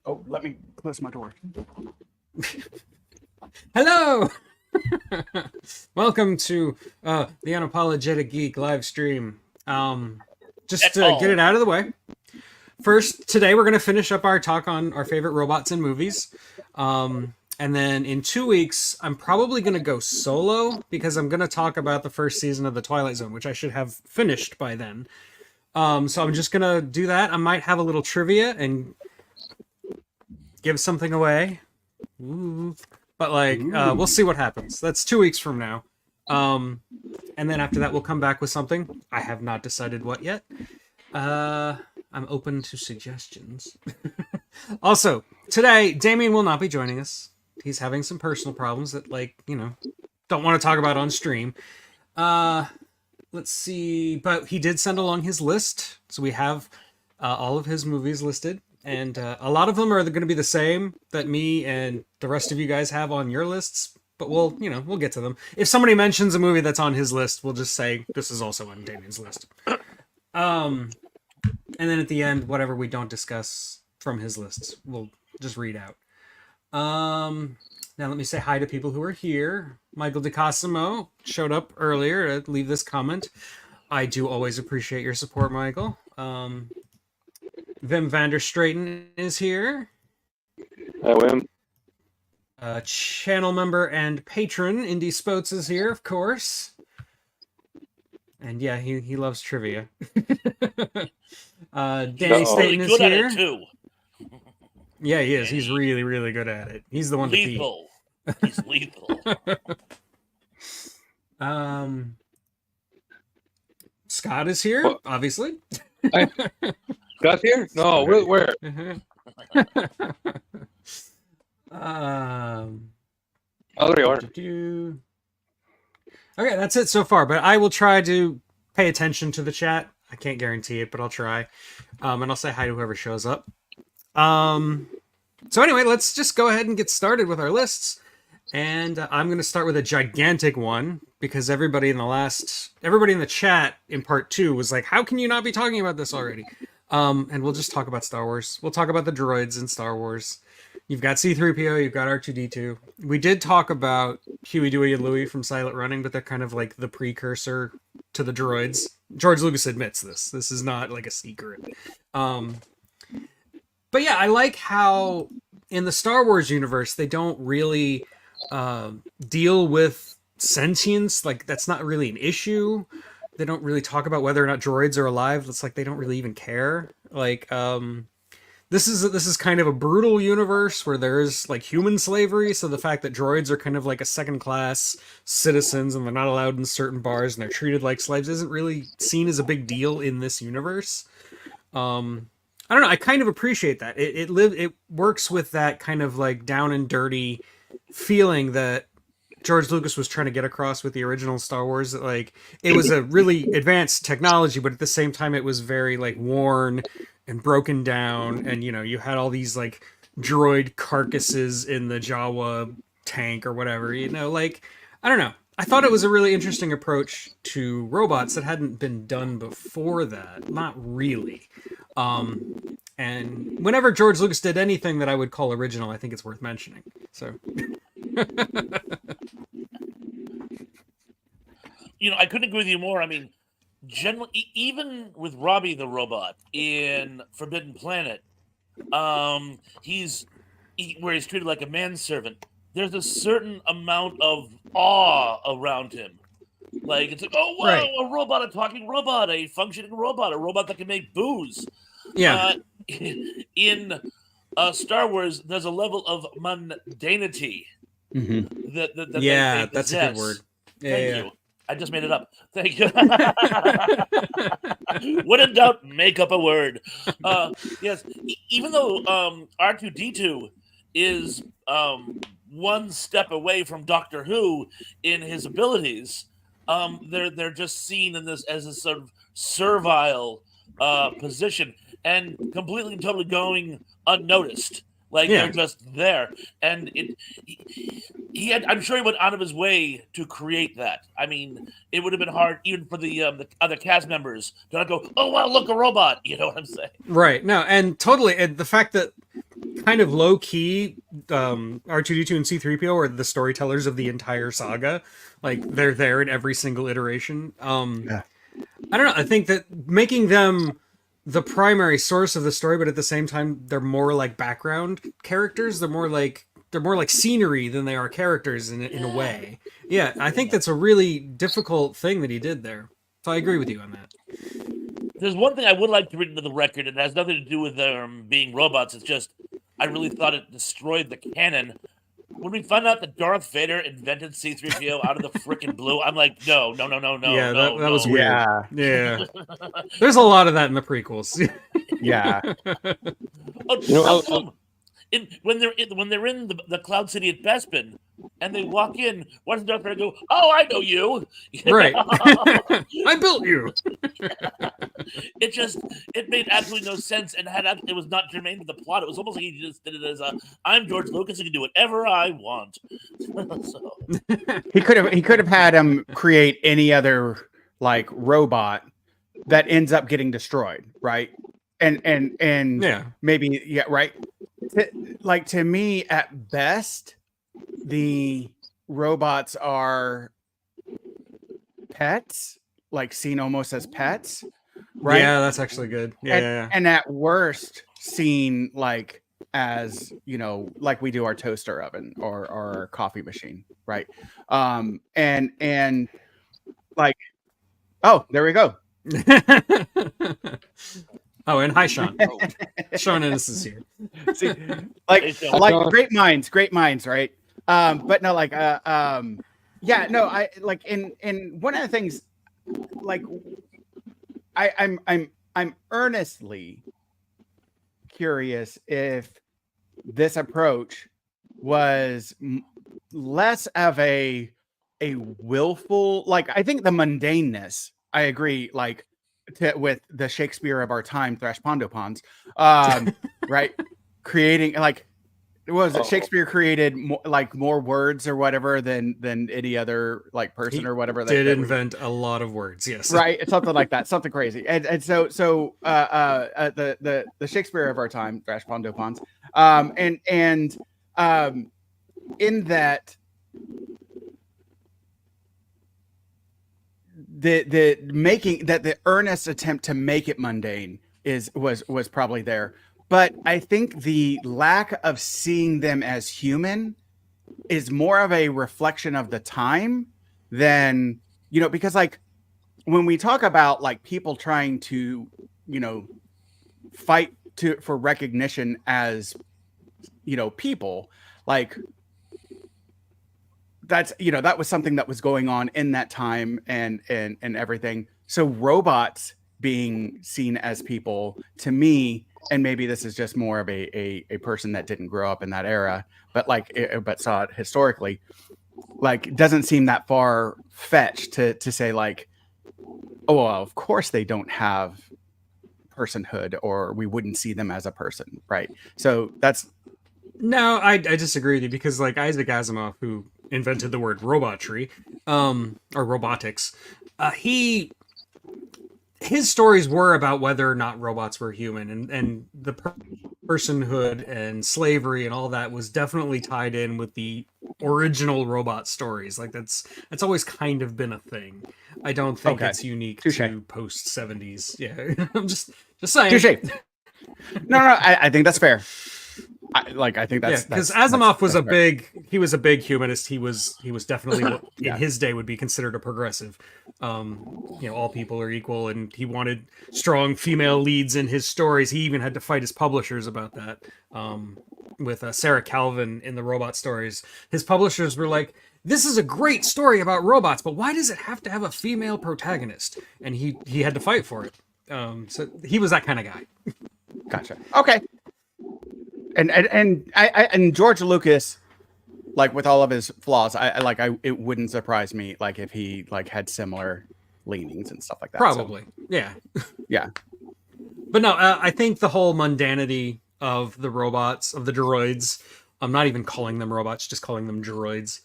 Oh, let me close my door. Hello! Welcome to the Unapologetic Geek live stream. Just At to get it all. out of the way, first, today we're going to finish up our talk on our favorite robots in movies. And then in 2 weeks, I'm probably going to go solo because I'm going to talk about the first season of The Twilight Zone, which I should have finished by then. So I'm just going to do that. I might have a little trivia and give something away. Ooh. But we'll see what happens. That's 2 weeks from now. And then after that, we'll come back with something. I have not decided what yet. I'm open to suggestions. Also, today, Damien will not be joining us. He's having some personal problems that, don't want to talk about on stream. Let's see. But he did send along his list. So we have all of his movies listed. And a lot of them are going to be the same that me and the rest of you guys have on your lists. But we'll get to them. If somebody mentions a movie that's on his list, we'll just say this is also on Damien's list. And then at the end, whatever we don't discuss from his lists, we'll just read out. Now let me say hi to people who are here. Michael DeCosimo showed up earlier to leave this comment. I do always appreciate your support, Michael. Vim Vanderstraten is here. Hi, Wim. Channel member and patron Indy Spoats is here, of course. And yeah, he loves trivia. Danny Staten is Good at here. it too. Yeah, he is. He's really, really good at it. He's the one to beat. Lethal. He's lethal. Scott is here, What? obviously. Got here? No, where? Oh, there you are. Okay, that's it so far, but I will try to pay attention to the chat. I can't guarantee it, but I'll try. And I'll say hi to whoever shows up. So anyway, let's just go ahead and get started with our lists. And I'm going to start with a gigantic one because everybody in the chat in part 2 was like, how can you not be talking about this already? And we'll just talk about Star Wars. We'll talk about the droids in Star Wars. You've got C-3PO, you've got R2-D2. We did talk about Huey, Dewey, and Louie from Silent Running, but they're kind of like the precursor to the droids. George Lucas admits this. This is not like a secret. But yeah, I like how in the Star Wars universe, they don't really deal with sentience. Like, that's not really an issue. They don't really talk about whether or not droids are alive. It's like they don't really even care. Like, this is kind of a brutal universe where there is like human slavery. So the fact that droids are kind of like a second class citizens and they're not allowed in certain bars and they're treated like slaves isn't really seen as a big deal in this universe. I don't know. I kind of appreciate that. It works with that kind of like down and dirty feeling that George Lucas was trying to get across with the original Star Wars. That like it was a really advanced technology, but at the same time it was very like worn and broken down, and you had all these like droid carcasses in the Jawa tank or whatever. Like I don't know. I thought it was a really interesting approach to robots that hadn't been done before that. Not really. And whenever George Lucas did anything that I would call original, I think it's worth mentioning. So. I couldn't agree with you more. I mean, generally, even with Robbie the robot in Forbidden Planet, where he's treated like a manservant. There's a certain amount of awe around him. Like, it's like, oh, wow, Right. A robot, a talking robot, a functioning robot, a robot that can make booze. Yeah. In Star Wars, there's a level of mundanity that Yeah, they that's a good word. Thank you. I just made it up. Thank you. When in doubt, make up a word. Yes, even though R2-D2 is one step away from Doctor Who in his abilities, they're just seen in this as a sort of servile position and completely and totally going unnoticed. Like they're just there, and he had. I'm sure he went out of his way to create that. I mean, it would have been hard even for the other cast members to not go, "Oh wow, look, a robot." You know what I'm saying? Right. No, and totally. And the fact that kind of low key, R2D2 and C3PO are the storytellers of the entire saga. Like they're there in every single iteration. Yeah. I don't know. I think that making them the primary source of the story, but at the same time, they're more like background characters. They're more like scenery than they are characters in a way. Yeah, I think that's a really difficult thing that he did there. So I agree with you on that. There's one thing I would like to read into the record, and it has nothing to do with them being robots. It's just I really thought it destroyed the canon. When we found out that Darth Vader invented C-3PO out of the freaking blue, I'm like, no. Yeah, no, that was no. weird. Yeah. There's a lot of that in the prequels. Yeah. Oh, You know, how come? When they're in the Cloud City at Bespin, and they walk in, why does Darth Vader go, "Oh, I know you"? Right. I built you. It made absolutely no sense, and it was not germane to the plot. It was almost like he just did it as I'm George Lucas, I can do whatever I want. So, He could have had him create any other like robot that ends up getting destroyed, right? And Yeah. maybe right. Like to me, at best, the robots are pets, like seen almost as pets, right? Yeah, that's actually good. Yeah, yeah. And at worst, seen like as like we do our toaster oven or our coffee machine, right? And like, oh, there we go. Oh, and hi, Sean. Sean Ennis is here. See, Hey, Sean. like great minds, right? But no, like, yeah, no, I like in one of the things, like, I'm earnestly curious if this approach was less of a willful, like, I think the mundaneness, I agree, like, with the Shakespeare of our time, Thrash Pondopons, right? Creating, like, was it Shakespeare created more words or whatever than any other like person He or whatever did invent a lot of words, yes. right? It's something like that, something crazy. And so the Shakespeare of our time, Thrash Pondopons, and in that the making that the earnest attempt to make it mundane was probably there. But I think the lack of seeing them as human is more of a reflection of the time than, because like when we talk about like people trying to, fight for recognition as, people, like that's, that was something that was going on in that time and everything. So robots being seen as people, to me, and maybe this is just more of a person that didn't grow up in that era, but but saw it historically, like doesn't seem that far fetched to say like, oh, well, of course they don't have personhood or we wouldn't see them as a person, right? So that's No, I disagree with you because like Isaac Asimov, who invented the word robotry, or robotics, his stories were about whether or not robots were human, and the personhood and slavery and all that was definitely tied in with the original robot stories. Like that's always kind of been a thing. I don't think Okay. it's unique Touche. to post 70s. Yeah, I'm just saying. touche. No, I think that's fair. I think that's because that's Asimov was that's fair. he was a big humanist. He was definitely what Yeah. in his day would be considered a progressive. All people are equal, and he wanted strong female leads in his stories. He even had to fight his publishers about that. With Sarah Calvin in the robot stories, his publishers were like, "This is a great story about robots, but why does it have to have a female protagonist?" And he had to fight for it. So he was that kind of guy. Gotcha. Okay. And George Lucas, like with all of his flaws, it wouldn't surprise me like if he like had similar leanings and stuff like that. Probably, yeah. Yeah. But no, I think the whole mundanity of the robots, of the droids, I'm not even calling them robots, just calling them droids.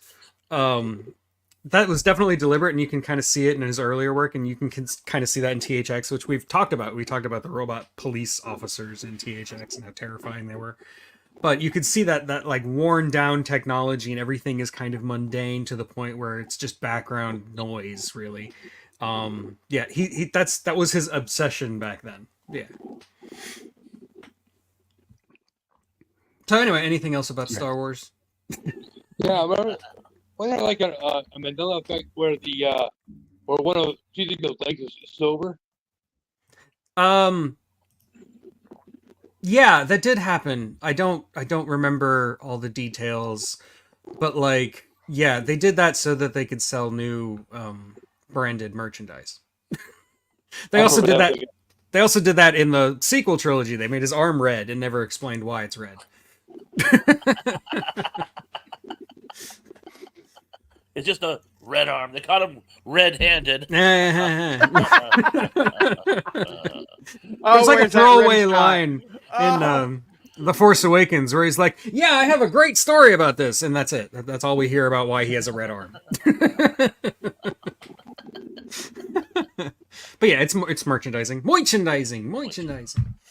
That was definitely deliberate, and you can kind of see it in his earlier work, and you can kind of see that in THX, which we've talked about. We talked about the robot police officers in THX and how terrifying they were. but you could see that like worn down technology and everything is kind of mundane to the point where it's just background noise, really. Yeah, that was his obsession back then. Yeah. So anyway, anything else about Star Wars? Yeah, remember? Wasn't there like a Mandela effect where where one of the legs is silver? Yeah, that did happen. I don't remember all the details, but like, yeah, they did that so that they could sell new branded merchandise. They I also remember did that. They also did that in the sequel trilogy. They made his arm red and never explained why it's red. It's just a red arm. They caught him red-handed. There's Oh, like a where's that throwaway rim shot? line in Oh. The Force Awakens where he's like, "Yeah, I have a great story about this," and that's it. That's all we hear about why he has a red arm. But yeah, it's merchandising, merchandising.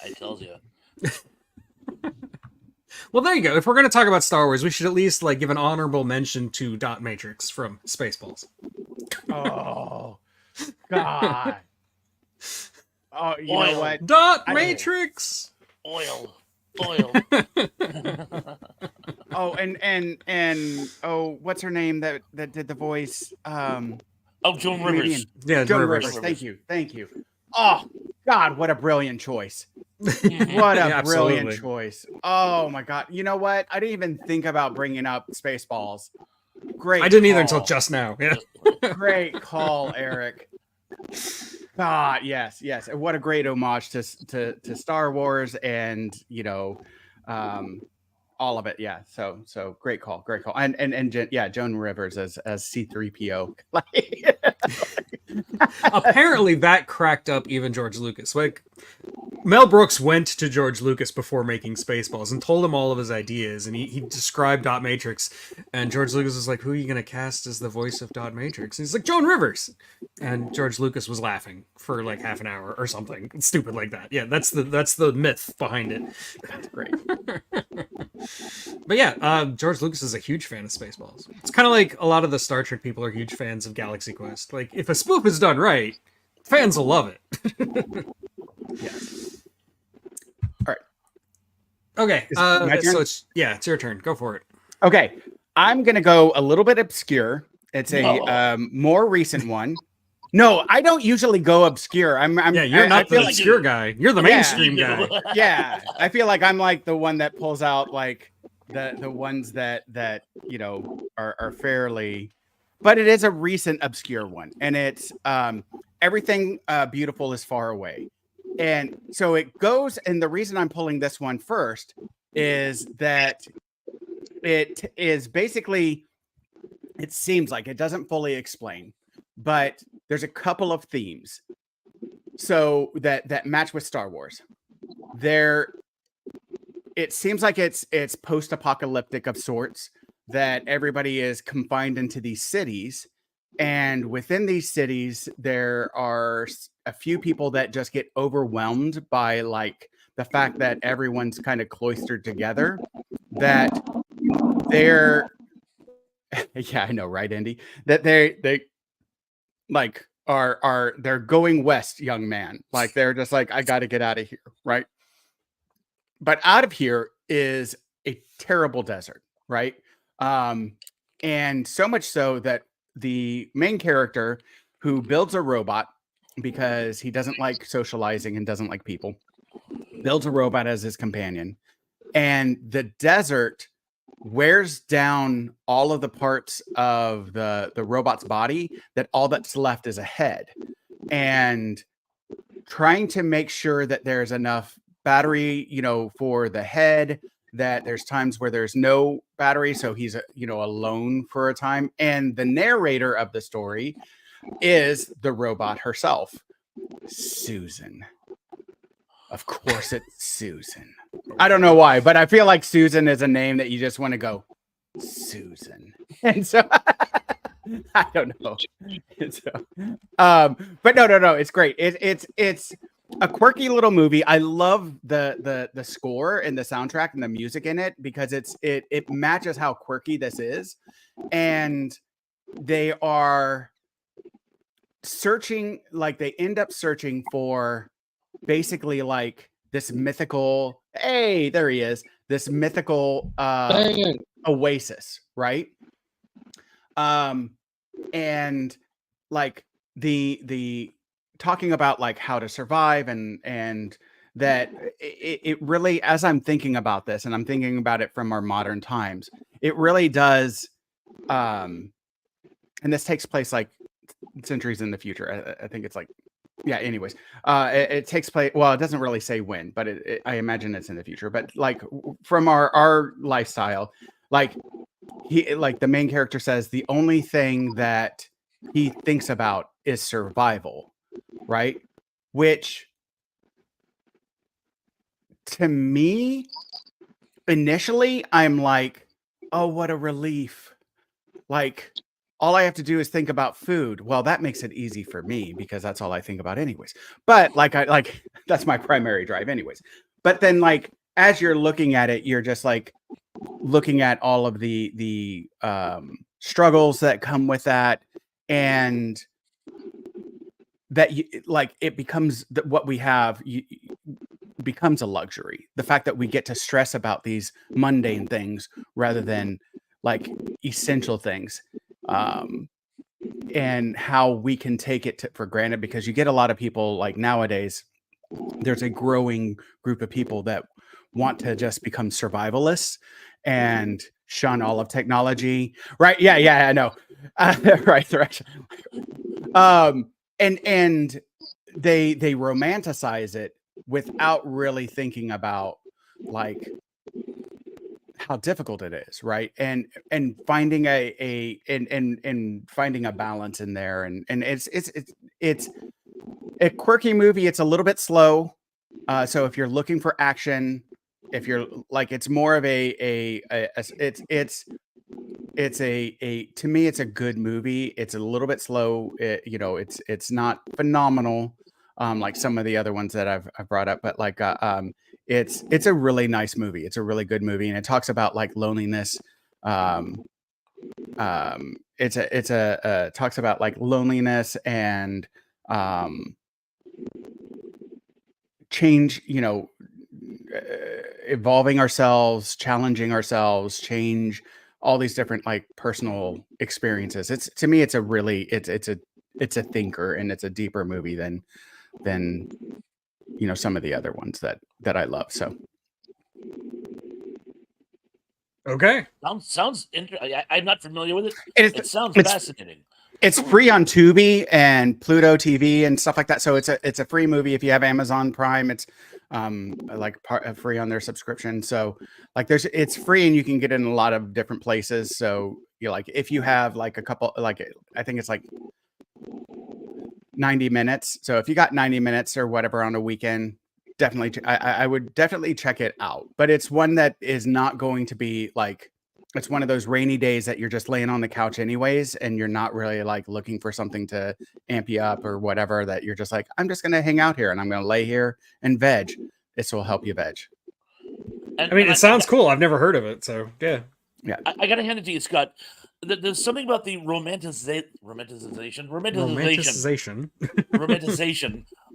I tells you. Well, there you go. If we're gonna talk about Star Wars, we should at least like give an honorable mention to Dot Matrix from Spaceballs. Oh, God. Oh, you Oil. know what? Dot I- Matrix. Oil. Oh, and oh, what's her name that did the voice? Oh, Joan Comedian. Rivers. Yeah, Joan Rivers. Rivers. Thank you. Oh, God, what a brilliant choice. What a Yeah, brilliant absolutely. choice. Oh my God. You know what? I didn't even think about bringing up Spaceballs. Great. I didn't either until call. just now. Yeah. Great call, Eric. God, yes. What a great homage to Star Wars and, all of it. Yeah. So great call. And Joan Rivers as C3PO. Apparently that cracked up even George Lucas. Like, Mel Brooks went to George Lucas before making Spaceballs and told him all of his ideas, and he described Dot Matrix, and George Lucas was like, "Who are you going to cast as the voice of Dot Matrix?" And he's like, "Joan Rivers," and George Lucas was laughing for like half an hour or something stupid like that. Yeah, that's the myth behind it. That's great. But yeah, George Lucas is a huge fan of Spaceballs. It's kind of like a lot of the Star Trek people are huge fans of Galaxy Quest. Like, if a spoof is done right, fans will love it. Yes. All right. Okay, Is it my turn? so it's your turn. Go for it. Okay. I'm gonna go a little bit obscure. It's a No. more recent one. No, I don't usually go obscure. Yeah, you're I not feel the like- obscure guy. You're the Yeah. mainstream guy. yeah, I feel like I'm like the one that pulls out like the ones that are fairly, but it is a recent obscure one, and it's everything beautiful is far away, and so it goes. And the reason I'm pulling this one first is that it is basically, it seems like it doesn't fully explain, but there's a couple of themes so that match with Star Wars. It seems like it's post-apocalyptic of sorts, that everybody is confined into these cities, and within these cities there are a few people that just get overwhelmed by like the fact that everyone's kind of cloistered together, that they're yeah, I know, right, Andy? That they like they're going west, young man. Like they're just like, I got to get out of here, right? But out of here is a terrible desert, right? And so much so that the main character, who builds a robot because he doesn't like socializing and doesn't like people, builds a robot as his companion, and the desert wears down all of the parts of the robot's body, that all that's left is a head. And trying to make sure that there's enough battery, for the head, that there's times where there's no battery, so he's alone for a time. And the narrator of the story is the robot herself, Susan. Of course it's Susan. I don't know why, but I feel like Susan is a name that you just want to go, Susan. And so I don't know. And so, but no, it's great. It's a quirky little movie. I love the score and the soundtrack and the music in it because it matches how quirky this is, and they are searching, like they end up searching for basically like this mythical, hey, there he is, this mythical Man, oasis, right? And like the talking about like how to survive, and that it really, as I'm thinking about this and I'm thinking about it from our modern times, it really does. And this takes place like centuries in the future. I think it's like, yeah, anyways, it takes place, well, it doesn't really say when, but I imagine it's in the future, but like from our lifestyle, like he, like the main character says, the only thing that he thinks about is survival, right? Which to me, initially, I'm like, oh, what a relief. Like, all I have to do is think about food. Well, that makes it easy for me because that's all I think about anyways. But like that's my primary drive anyways. But then like as you're looking at it, you're just like looking at all of the struggles that come with that, and that you like it becomes what we have becomes a luxury. The fact that we get to stress about these mundane things rather than like essential things, and how we can take it for granted, because you get a lot of people like nowadays, there's a growing group of people that want to just become survivalists and shun all of technology, right? Yeah, I know. Right. And they romanticize it without really thinking about like how difficult it is, right? And finding and finding a balance in there, and it's a quirky movie. It's a little bit slow, so if you're looking for action, if you're like, it's more of it's a to me, it's a good movie. It's a little bit slow. It's not phenomenal, like some of the other ones that I've brought up, but like it's a really nice movie. It's a really good movie, and it talks about like loneliness. Um, it's a talks about like loneliness and um, change. Uh, Evolving ourselves, challenging ourselves, change, all these different like personal experiences. It's, to me, it's a really, it's a thinker, and it's a deeper movie than some of the other ones that I love. So Okay. Sounds interesting. I'm not familiar with it. it's It sounds it's fascinating. it's free on Tubi and Pluto TV and stuff like that. So it's a free movie if you have Amazon Prime. It's like free on their subscription. So like it's free, and you can get it in a lot of different places. So you like, if you have like a couple, like I think it's like 90 minutes. So if you got 90 minutes or whatever on a weekend, definitely I would definitely check it out. But it's one that is not going to be like, it's one of those rainy days that you're just laying on the couch anyways, and you're not really like looking for something to amp you up or whatever, that you're just like, I'm just going to hang out here and I'm going to lay here and veg. This will help you veg. I mean, it sounds cool. I've never heard of it, so yeah. I got to hand it to you, Scott. There's something about the romanticization.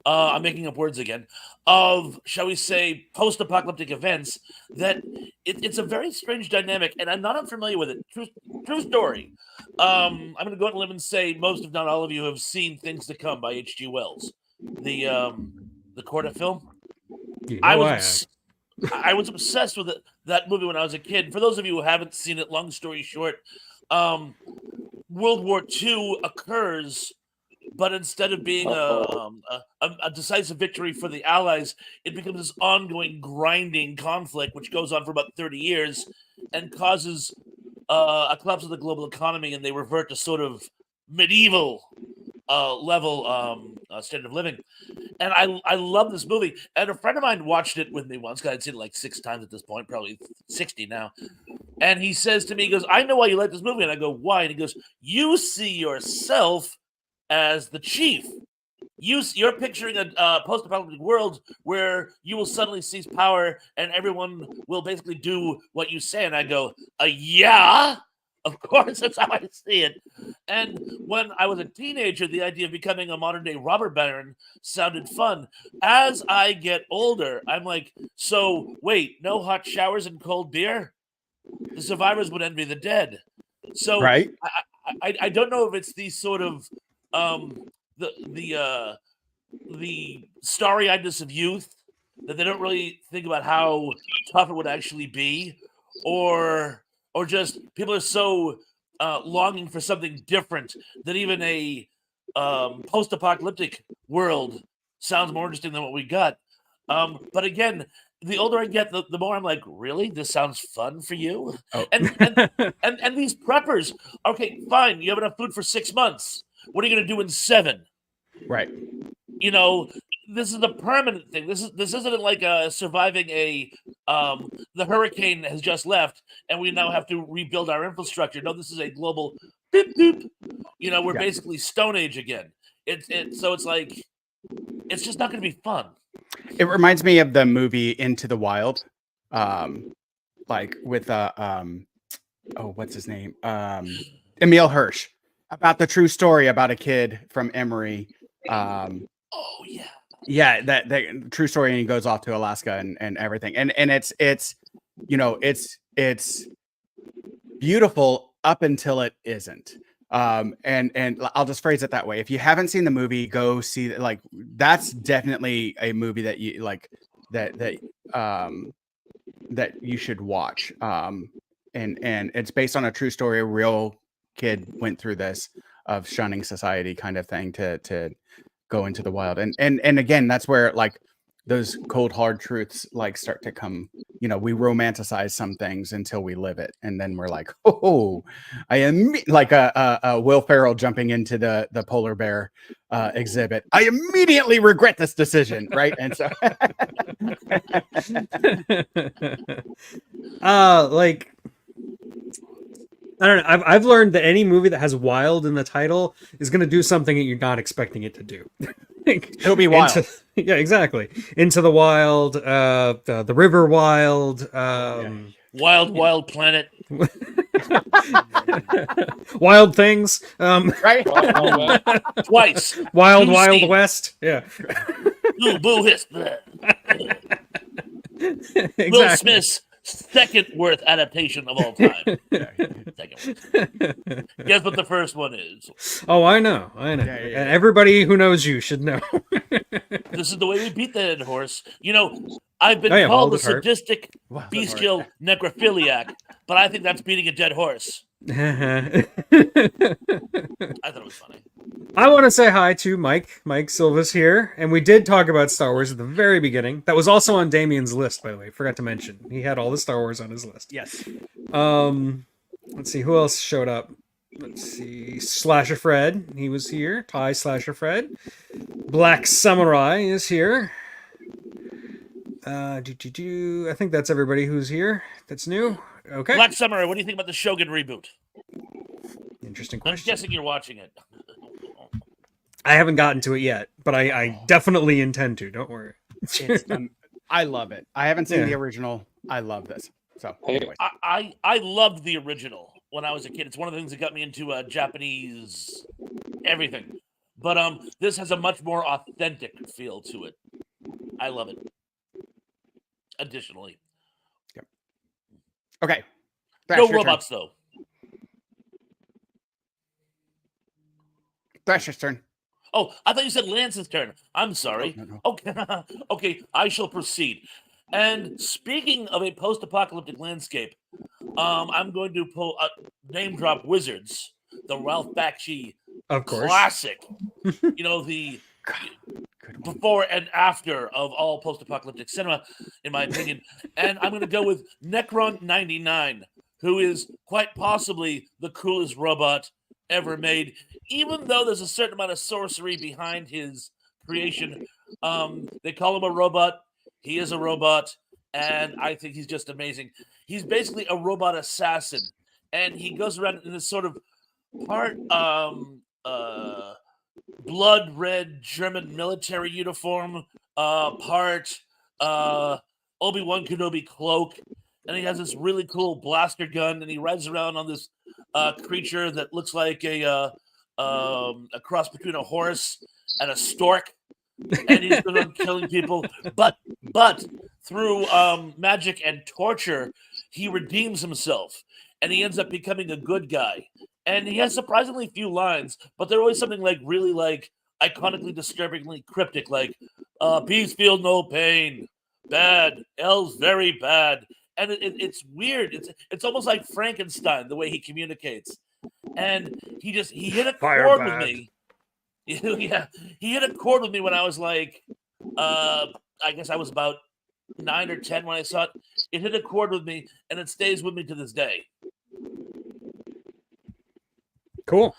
I'm making up words again, of, shall we say, post-apocalyptic events, that it's a very strange dynamic, and I'm not unfamiliar with it. True story. I'm going to go out and live and say most, if not all of you, have seen Things to Come by H.G. Wells, the Corda film. I was obsessed with that movie when I was a kid. For those of you who haven't seen it, long story short, World War II occurs, but instead of being a decisive victory for the Allies, it becomes this ongoing grinding conflict, which goes on for about 30 years and causes a collapse of the global economy, and they revert to sort of medieval level standard of living. And I love this movie. And a friend of mine watched it with me once, because I'd seen it like 6 times at this point, probably 60 now. And he says to me, he goes, I know why you like this movie. And I go, why? And he goes, you see yourself as the chief. you're picturing a post-apocalyptic world where you will suddenly seize power and everyone will basically do what you say. And I go, yeah, of course, that's how I see it. And when I was a teenager, the idea of becoming a modern day robber baron sounded fun. As I get older, I'm like, so wait, no hot showers and cold beer? The survivors would envy the dead. So Right. I don't know if it's these sort of um, the the starry-eyedness of youth that they don't really think about how tough it would actually be, or just people are so longing for something different that even a post-apocalyptic world sounds more interesting than what we got. But again, the older I get, the more I'm like, really, this sounds fun for you. Oh. And these preppers, okay, fine, you have enough food for 6 months. What are you going to do in 7? Right. You know, this is a permanent thing. This isn't like surviving a the hurricane has just left and we now have to rebuild our infrastructure. No, this is a global beep beep. You know, we're Yeah. basically Stone Age again. So it's like it's just not going to be fun. It reminds me of the movie Into the Wild, like with what's his name, Emil Hirsch, about the true story about a kid from Emory. Oh yeah, Yeah, that true story, and he goes off to Alaska and everything, and it's you know it's beautiful up until it isn't. And I'll just phrase it that way. If you haven't seen the movie, go see. Like, that's definitely a movie that you like, that you should watch. And it's based on a true story. A real kid went through this, of shunning society kind of thing, to go into the wild. And again, that's where, like, those cold hard truths like start to come. You know, we romanticize some things until we live it, and then we're like, oh, I am like a Will Ferrell jumping into the polar bear exhibit. I immediately regret this decision, right? And so like, I don't know. I've learned that any movie that has "wild" in the title is going to do something that you're not expecting it to do. it'll be wild. Yeah, exactly. Into the Wild, the River Wild, Wild Planet. Wild Things, Right? Twice. Wild Two Wild scenes. West. Yeah, Boo boo hiss. Will exactly. Smith's second worst adaptation of all time. Second worst. Guess what the first one is? Oh, I know. Yeah. And everybody who knows you should know. This is the way we beat the dead horse. You know, I've been Oh, yeah, called Wild a at Heart. sadistic, Wild at bestial necrophiliac, but I think that's beating a dead horse. I I thought it was funny. want to say hi to Mike. Mike Silva's here, and we did talk about Star Wars at the very beginning. That was also on Damien's list, by the way. Forgot to mention. He had all the Star Wars on his list. Yes. Let's see who else showed up. Let's see, Slasher Fred. He was here. Ty Slasher Fred. Black Samurai is here. I think that's everybody who's here. That's new. Okay. Black Samurai, what do you think about the Shogun reboot? Interesting I'm question. guessing you're watching it. I haven't gotten to it yet, but I definitely intend to. Don't worry. It's, I love it. I haven't seen Yeah. the original. I love this. So Hey, anyways. I loved the original when I was a kid. It's one of the things that got me into Japanese everything. But this has a much more authentic feel to it. I love it. Additionally, Okay. no Thrash, your turn. robots though. Thrasher's turn. Oh, I thought you said Lance's turn. I'm sorry. No. Okay, okay, I shall proceed. And speaking of a post-apocalyptic landscape, I'm going to pull name drop Wizards, the Ralph Bakshi Of course. classic. You know, the Good one. before and after of all post-apocalyptic cinema, in my opinion. And I'm going to go with Necron 99, who is quite possibly the coolest robot ever made, even though there's a certain amount of sorcery behind his creation. They call him a robot. He is a robot, and I think he's just amazing. He's basically a robot assassin, and he goes around in this sort of part blood red German military uniform, part Obi-Wan Kenobi cloak, and he has this really cool blaster gun, and he rides around on this creature that looks like a cross between a horse and a stork, and he's going on killing people. But through magic and torture, he redeems himself, and he ends up becoming a good guy. And he has surprisingly few lines, but they're always something like really like iconically disturbingly cryptic, like "Peace, feel no pain, bad, L's very bad," and it's weird. It's almost like Frankenstein the way he communicates, and he hit a Fire chord with bad. me. Yeah, he hit a chord with me when I was like, I guess I was about 9 or 10 when I saw it. It hit a chord with me, and it stays with me to this day. Cool.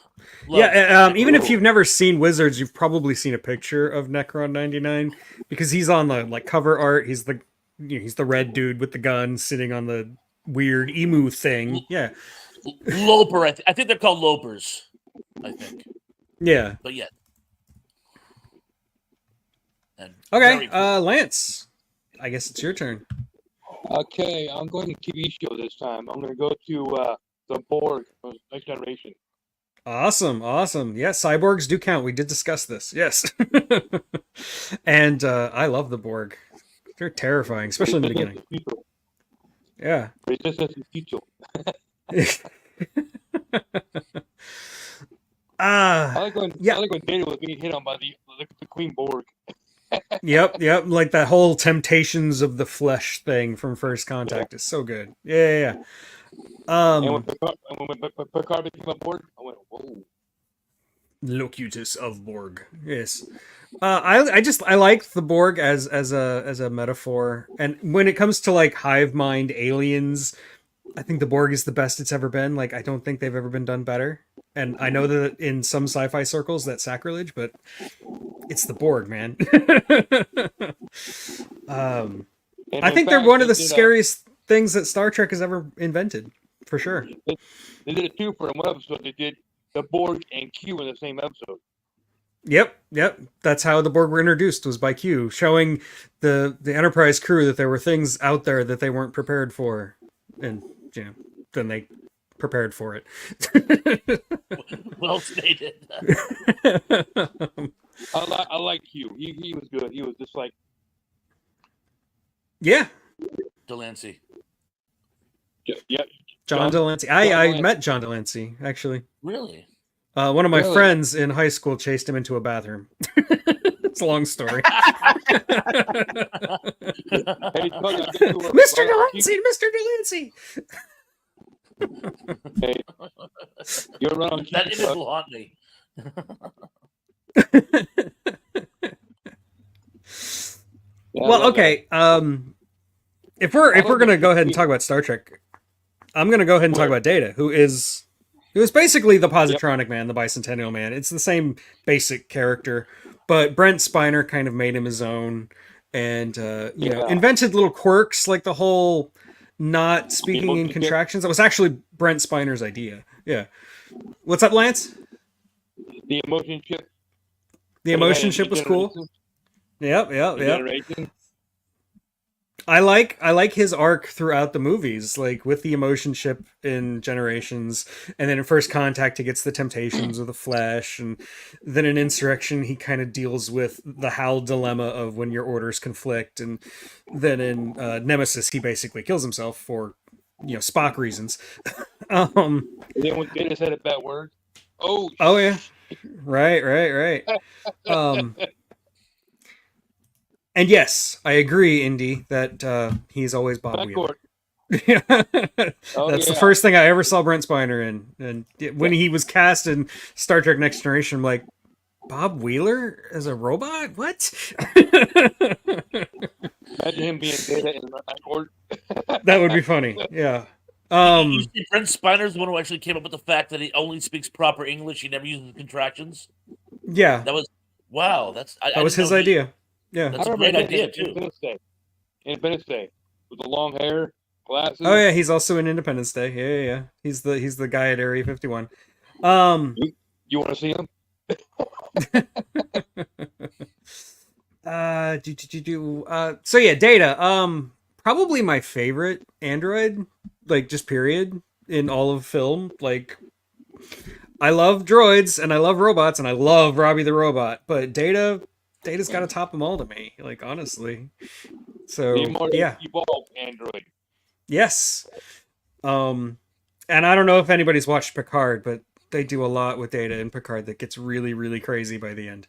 Love Yeah, even if Necro. you've never seen Wizards, you've probably seen a picture of Necron 99 because he's on the like cover art. He's the red dude with the gun sitting on the weird emu thing. Yeah, Loper, I think they're called Lopers. I think, yeah. but yeah. And Okay, very cool. Lance, I guess it's your turn. Okay, I'm going to TV show this time. I'm going to go to the Borg from Next Generation. Awesome. Yeah, cyborgs do count. We did discuss this. Yes. And I love the Borg. They're terrifying, especially in the beginning. Yeah. Resistance is futile. I like when Data was being hit on by the Queen Borg. Yep. Like that whole temptations of the flesh thing from First Contact is so good. Yeah. And when Picard became a Borg, I went, whoa. Locutus of Borg. Yes. I like the Borg as a metaphor, and when it comes to like hive mind aliens, I think the Borg is the best it's ever been. Like I don't think they've ever been done better. And I know that in some sci-fi circles that's sacrilege, but it's the Borg, man. And I in think they're fact, one of the they did scariest things that Star Trek has ever invented, for sure. They did a two-for in one episode. They did the Borg and Q in the same episode. Yep. That's how the Borg were introduced, was by Q, showing the Enterprise crew that there were things out there that they weren't prepared for, and then they prepared for it. Well stated. I like Q. He was good. He was just like Yeah, Delancey. yeah. John Delancey. I met John Delancey actually. Really? One of my Really? friends in high school chased him into a bathroom. It's a long story. Hey, Tony, I get you a- Mr. Delancey, Mr. Delancey. Hey, you're around. That image will haunt me. Well, okay. If we're gonna go ahead and talk about Star Trek, I'm gonna go ahead and talk about Data, who is basically the Positronic Man, the Bicentennial Man. It's the same basic character, but Brent Spiner kind of made him his own, and invented little quirks like the whole not speaking in contractions. That was actually Brent Spiner's idea. Yeah. What's up, Lance? The emotion chip. The emotion ship was cool. Yep. Generation. I like his arc throughout the movies, like with the emotion ship in Generations, and then in First Contact he gets the temptations of the flesh, and then in Insurrection he kind of deals with the Hal dilemma of when your orders conflict, and then in Nemesis he basically kills himself for Spock reasons. And then when Data said a bad word, Oh yeah, right. And yes, I agree, Indy, that he's always Bob Wheeler. That's the first thing I ever saw Brent Spiner in. And when he was cast in Star Trek Next Generation, I'm like, Bob Wheeler as a robot? What? Imagine him being Data in that court. That would be funny. Yeah. You see, Brent Spiner's the one who actually came up with the fact that he only speaks proper English. He never uses contractions. Yeah. That was wow. That was his idea. Yeah. That's a great idea too. Independence Day with the long hair, glasses. Oh yeah, he's also in Independence Day. Yeah. He's the guy at Area 51. You want to see him? So yeah, Data. Probably my favorite android, like just period in all of film. Like, I love droids and I love robots and I love Robbie the robot, but Data's got to top them all to me. Like, honestly. So The more yeah, evolved android. yes. And I don't know if anybody's watched Picard, but they do a lot with Data in Picard that gets really, really crazy by the end.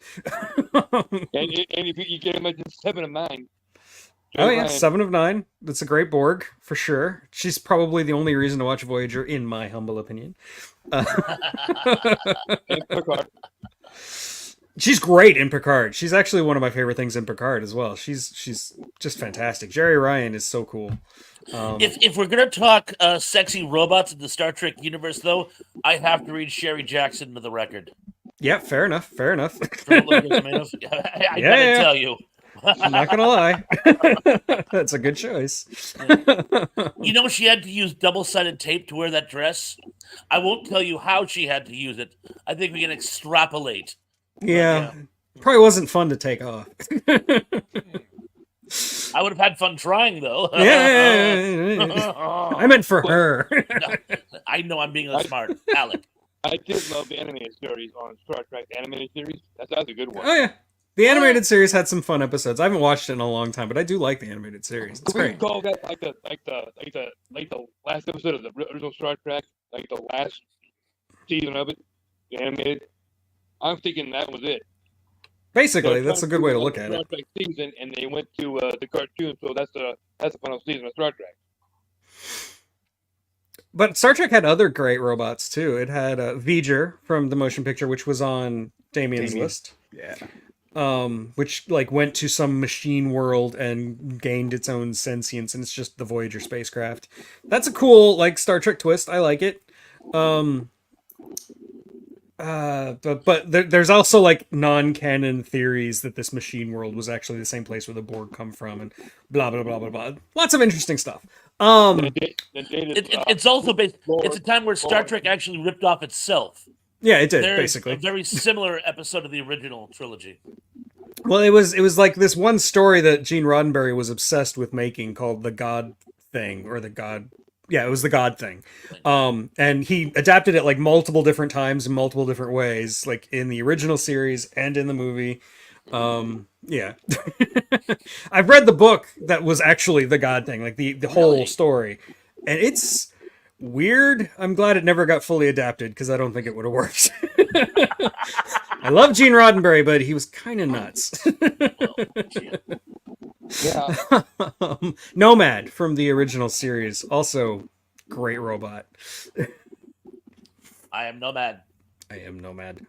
And if you can imagine 7 of 9. Oh yeah, Ryan. 7 of 9. That's a great Borg for sure. She's probably the only reason to watch Voyager, in my humble opinion. And Picard. She's great in Picard. She's actually one of my favorite things in Picard as well. She's just fantastic. Jerry Ryan is so cool. If we're gonna talk sexy robots in the Star Trek universe, though, I have to read Sherry Jackson into the record. Yeah, fair enough. I gotta tell you. I'm not gonna lie. That's a good choice. You know, she had to use double-sided tape to wear that dress. I won't tell you how she had to use it. I think we can extrapolate. Yeah, probably wasn't fun to take off. I would have had fun trying, though. Yeah, I meant for her. I know I'm being smart, Alec. I did love the animated series on Star Trek animated series. That's a good one. Oh yeah, the animated series had some fun episodes. I haven't watched it in a long time, but I do like the animated series. It's We great. call that like the last episode of the original Star Trek, like the last season of it, the animated. I'm thinking that was it. Basically, that's a good way to look at Star it. Trek season, and they went to the cartoon, so that's the final season of Star Trek. But Star Trek had other great robots too. It had V'ger from the motion picture, which was on Damien's list. Yeah. Which like went to some machine world and gained its own sentience, and it's just the Voyager spacecraft. That's a cool like Star Trek twist. I like it. But there's also like non-canon theories that this machine world was actually the same place where the Borg come from, and blah blah blah blah blah. Lots of interesting stuff. It's also based. It's a time where Star Trek actually ripped off itself. Yeah, it did. There's Basically, a very similar episode of the original trilogy. well, it was like this one story that Gene Roddenberry was obsessed with making called the God Thing, or the God. Yeah, it was the God Thing. And he adapted it like multiple different times in multiple different ways, like in the original series and in the movie. Yeah. I've read the book that was actually the God Thing, like the whole story. And it's weird. I'm glad it never got fully adapted because I don't think it would have worked. I love Gene Roddenberry, but he was kind of nuts. Yeah. Nomad from the original series, also great robot. I am Nomad. I am Nomad.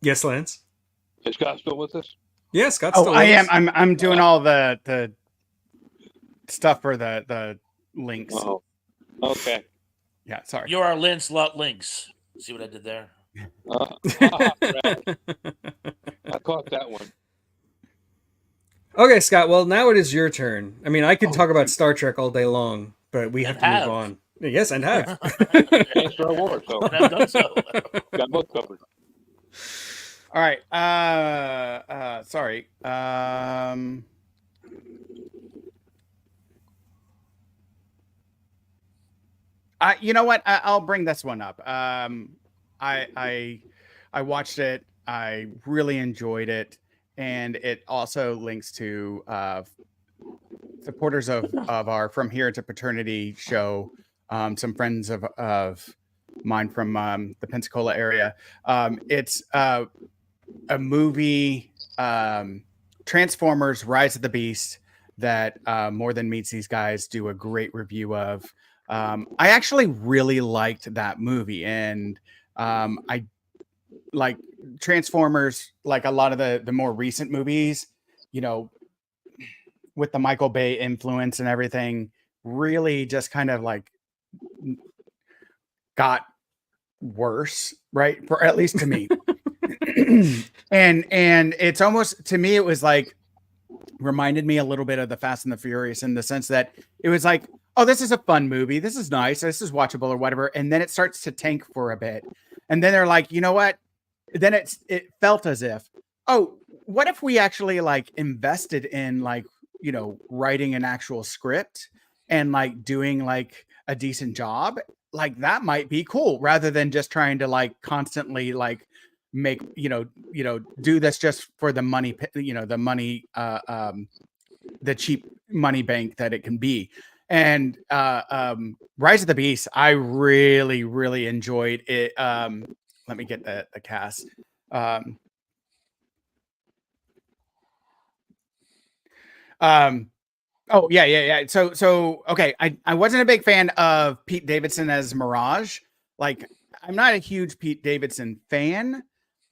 Yes, Lance. Is Scott still with us? Yeah, Scott's Oh, still I with am. us. I'm doing all the stuff for the links. Oh, okay. Yeah, sorry. You're our Lancelot Lynx. See what I did there? Right. I caught that one. Okay, Scott. Well, now it is your turn. I mean, I could talk about Star Trek all day long, but we have to move on. Yes, and have. And Star Wars, so And I've done so. got both covered. All right. Sorry. You know what? I'll bring this one up. I watched it. I really enjoyed it, and it also links to supporters of our From Here to Paternity show. Some friends of mine from the Pensacola area. It's a movie, Transformers: Rise of the Beast, that More Than Meets These Guys do a great review of. I actually really liked that movie, and I like Transformers, like a lot of the more recent movies, you know, with the Michael Bay influence and everything, really just kind of like got worse, right? For at least to me. and it's almost, to me, it was like reminded me a little bit of the Fast and the Furious, in the sense that it was like, oh, this is a fun movie. This is nice. This is watchable or whatever. And then it starts to tank for a bit. And then they're like, you know what? Then it felt as if, oh, what if we actually like invested in like, you know, writing an actual script and like doing like a decent job? Like that might be cool rather than just trying to like constantly like make, do this just for the money, the money, the cheap money bank that it can be. And Rise of the Beast, I really, really enjoyed it. Let me get the cast. Um, oh yeah. So okay, I wasn't a big fan of Pete Davidson as Mirage. Like, I'm not a huge Pete Davidson fan,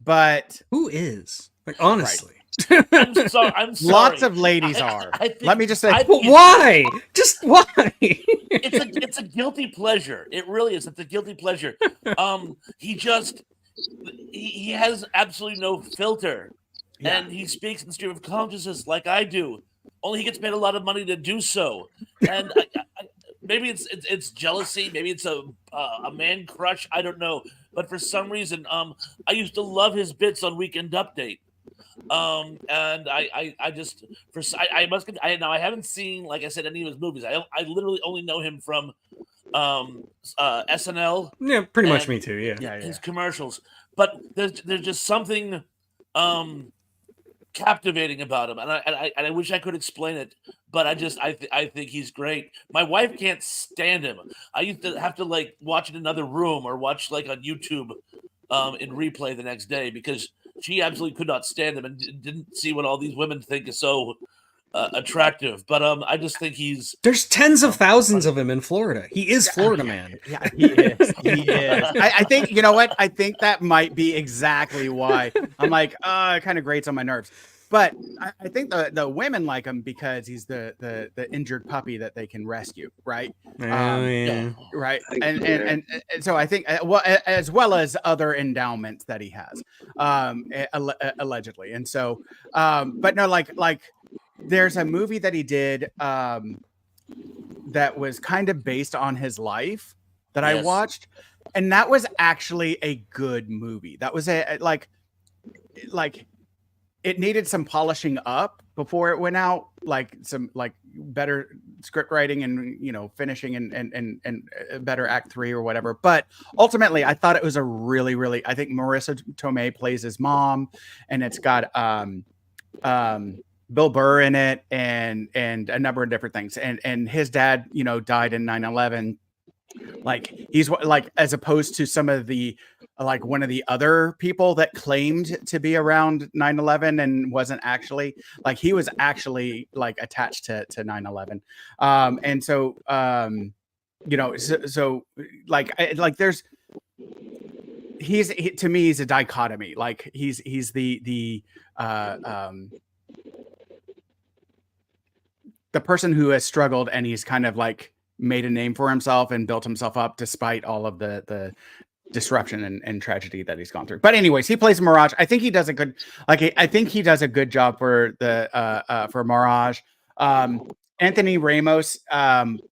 but Who is? Like, honestly. I'm sorry. lots of ladies are. Let me just say, But why? Just why? It's a guilty pleasure. It really is. It's a guilty pleasure. He has absolutely no filter, Yeah. and he speaks in stream of consciousness like I do. Only he gets paid a lot of money to do so, and maybe it's jealousy. Maybe it's a man crush. I don't know. But for some reason, I used to love his bits on Weekend Update. And I just I must now I haven't seen, like I said, any of his movies. I literally only know him from SNL. Yeah, pretty much me too. Yeah. His commercials. But there's just something captivating about him, and I wish I could explain it, but I think he's great. My wife can't stand him. I used to have to like watch in another room or watch like on YouTube in replay the next day because she absolutely could not stand him and didn't see what all these women think is so attractive. But I just think there's tens of thousands of him in Florida. He is Florida man. Yeah, he is. He is. I think, you know what? I think that might be exactly why. I'm like, it kind of grates on my nerves. But I think the women like him because he's the injured puppy that they can rescue, right? Yeah. Right. And so I think, as well as other endowments that he has, allegedly. And so, but no, like there's a movie that he did that was kind of based on his life that I watched, and that was actually a good movie. That was like it needed some polishing up before it went out, like some like better script writing and finishing and better act 3 or whatever. But ultimately, I thought it was a really, really. I think Marissa Tomei plays his mom, and it's got Bill Burr in it and a number of different things. And his dad, died in 9/11. Like he's like, as opposed to some of the like one of the other people that claimed to be around 9/11 and wasn't actually, like he was actually like attached to 9/11. And so so like there's to me he's a dichotomy. Like he's the person who has struggled and he's kind of like made a name for himself and built himself up despite all of the disruption and tragedy that he's gone through. But anyways, he plays Mirage. I think he does a good, I think he does a good job for for Mirage. Anthony Ramos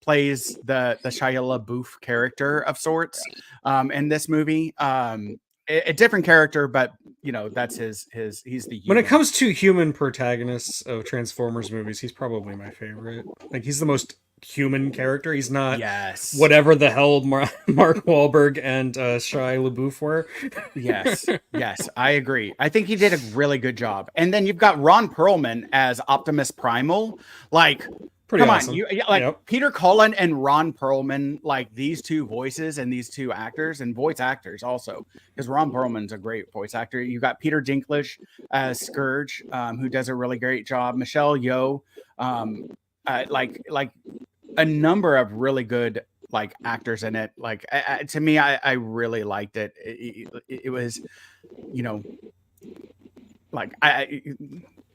plays the Shia LaBeouf character of sorts in this movie. A different character, but that's his he's the when it comes to human protagonists of Transformers movies, he's probably my favorite. Like he's the most human character. He's not whatever the hell Mark Wahlberg and Shia LaBeouf were. yes, I agree. I think he did a really good job. And then you've got Ron Perlman as Optimus Primal. Like, pretty come awesome. on, Peter Cullen and Ron Perlman, like these two voices and these two actors and voice actors also, because Ron Perlman's a great voice actor. You got Peter Dinklage as Scourge, who does a really great job. Michelle Yeoh, like a number of really good like actors in it. Like to me, I really liked it. It was, like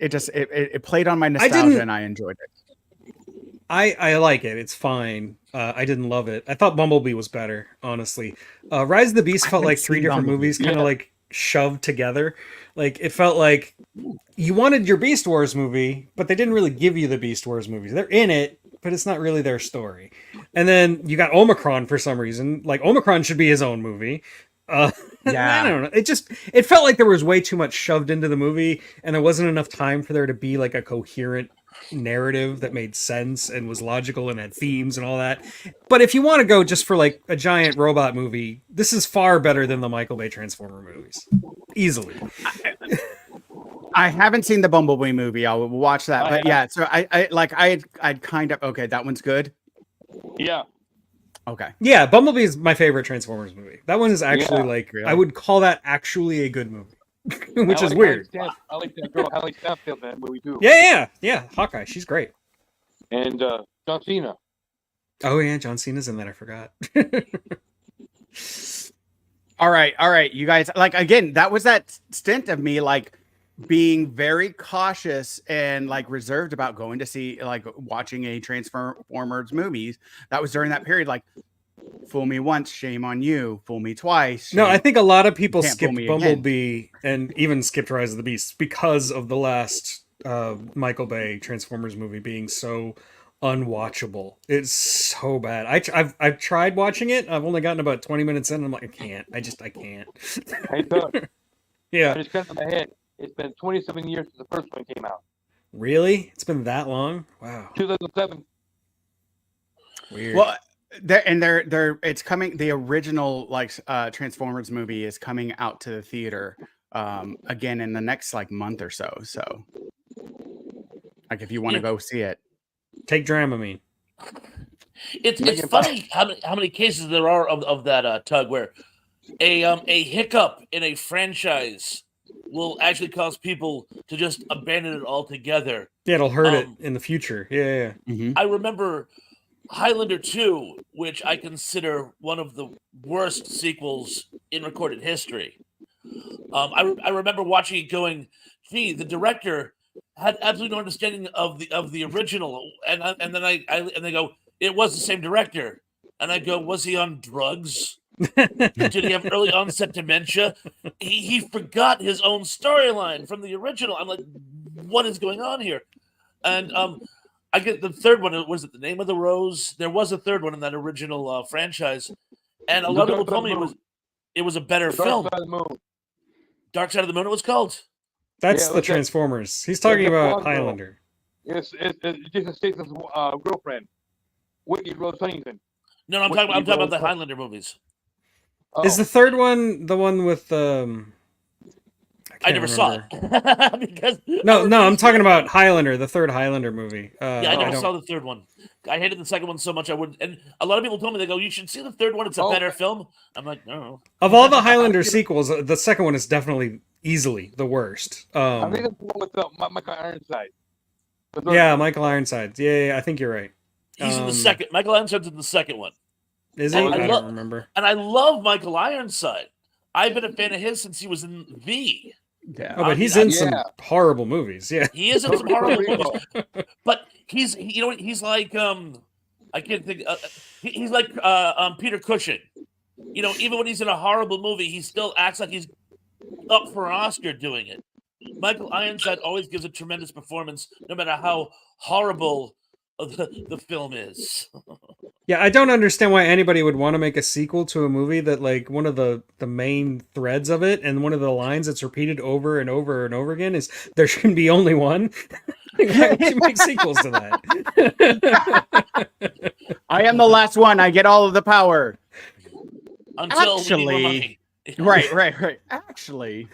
it played on my nostalgia and I enjoyed it. I like it. It's fine. I didn't love it. I thought Bumblebee was better, honestly. Rise of the Beast felt like 3 different movies kind of like shoved together. Like it felt like you wanted your Beast Wars movie, but they didn't really give you the Beast Wars movies. They're in it, but it's not really their story. And then you got Omicron for some reason. Like Omicron should be his own movie. Yeah. I don't know. It felt like there was way too much shoved into the movie, and there wasn't enough time for there to be like a coherent narrative that made sense and was logical and had themes and all that. But if you want to go just for like a giant robot movie, this is far better than the Michael Bay Transformer movies. Easily. I haven't seen the Bumblebee movie. I'll watch that. But yeah, so I'd kind of okay, that one's good. Yeah. Okay. Yeah, Bumblebee is my favorite Transformers movie. That one is actually really? I would call that actually a good movie. Which I is like weird. I like that girl, Hallie Stanfield, in that movie too. Yeah. Hawkeye, she's great. And John Cena. Oh yeah, John Cena's in that. I forgot. All right. You guys, like, again, that was that stint of me like being very cautious and like reserved about going to see, like, watching a Transformers movies. That was during that period. Like, fool me once, shame on you. Fool me twice. No, I think a lot of people Can't fool skipped me Bumblebee and even skipped Rise of the Beasts because of the last Michael Bay Transformers movie being so unwatchable. It's so bad. I've tried watching it. I've only gotten about 20 minutes in. And I'm like, I can't. I can't. Hey, Doug, Yeah. I just got in my head. It's been 27 years since the first one came out. Really? It's been that long? Wow. 2007. Weird. Well, it's coming. The original like Transformers movie is coming out to the theater again in the next like month or so. So, like, if you want to go see it, take Dramamine. It's funny how many cases there are of that Tug, where a hiccup in a franchise will actually cause people to just abandon it altogether. Yeah, it'll hurt it in the future. Yeah. Mm-hmm. I remember Highlander 2, which I consider one of the worst sequels in recorded history. I remember watching it going, gee, the director had absolutely no understanding of the original, and then they go, it was the same director, and I go, was he on drugs? Did he have early onset dementia? He forgot his own storyline from the original. I'm like, what is going on here? And I get the third one. Was it The Name of the Rose? There was a third one in that original franchise, and a lot of people told me it was a better film. Dark Side of the Moon. Dark Side of the Moon. It was called. That's the Transformers. He's talking about Highlander. It's Jason Statham's girlfriend, Whitney Rose Huntington. No, I'm talking about the Highlander movies. Oh. Is the third one the one with I never saw it because no, I'm talking about Highlander, the third Highlander movie. I never saw the third one. I hated the second one so much I wouldn't. And a lot of people told me, they go, "You should see the third one. It's a better film." I'm like, no. Of all the Highlander sequels, the second one is definitely easily the worst. I think it's the one with Michael Ironside. Yeah, Michael Ironside. Yeah, I think you're right. He's in the second. Michael Ironside's in the second one. Is he? I don't remember. And I love Michael Ironside. I've been a fan of his since he was in V. Yeah. Oh, but he's in some horrible movies. Yeah, he is in some horrible movies. But he's like I can't think. He's like Peter Cushing. Even when he's in a horrible movie, he still acts like he's up for an Oscar doing it. Michael Ironside always gives a tremendous performance, no matter how horrible the film is. Yeah, I don't understand why anybody would want to make a sequel to a movie that, like, one of the main threads of it and one of the lines that's repeated over and over and over again is there should be only one. Why would you make sequels to that? I am the last one. I get all of the power. Until Actually, right. Actually.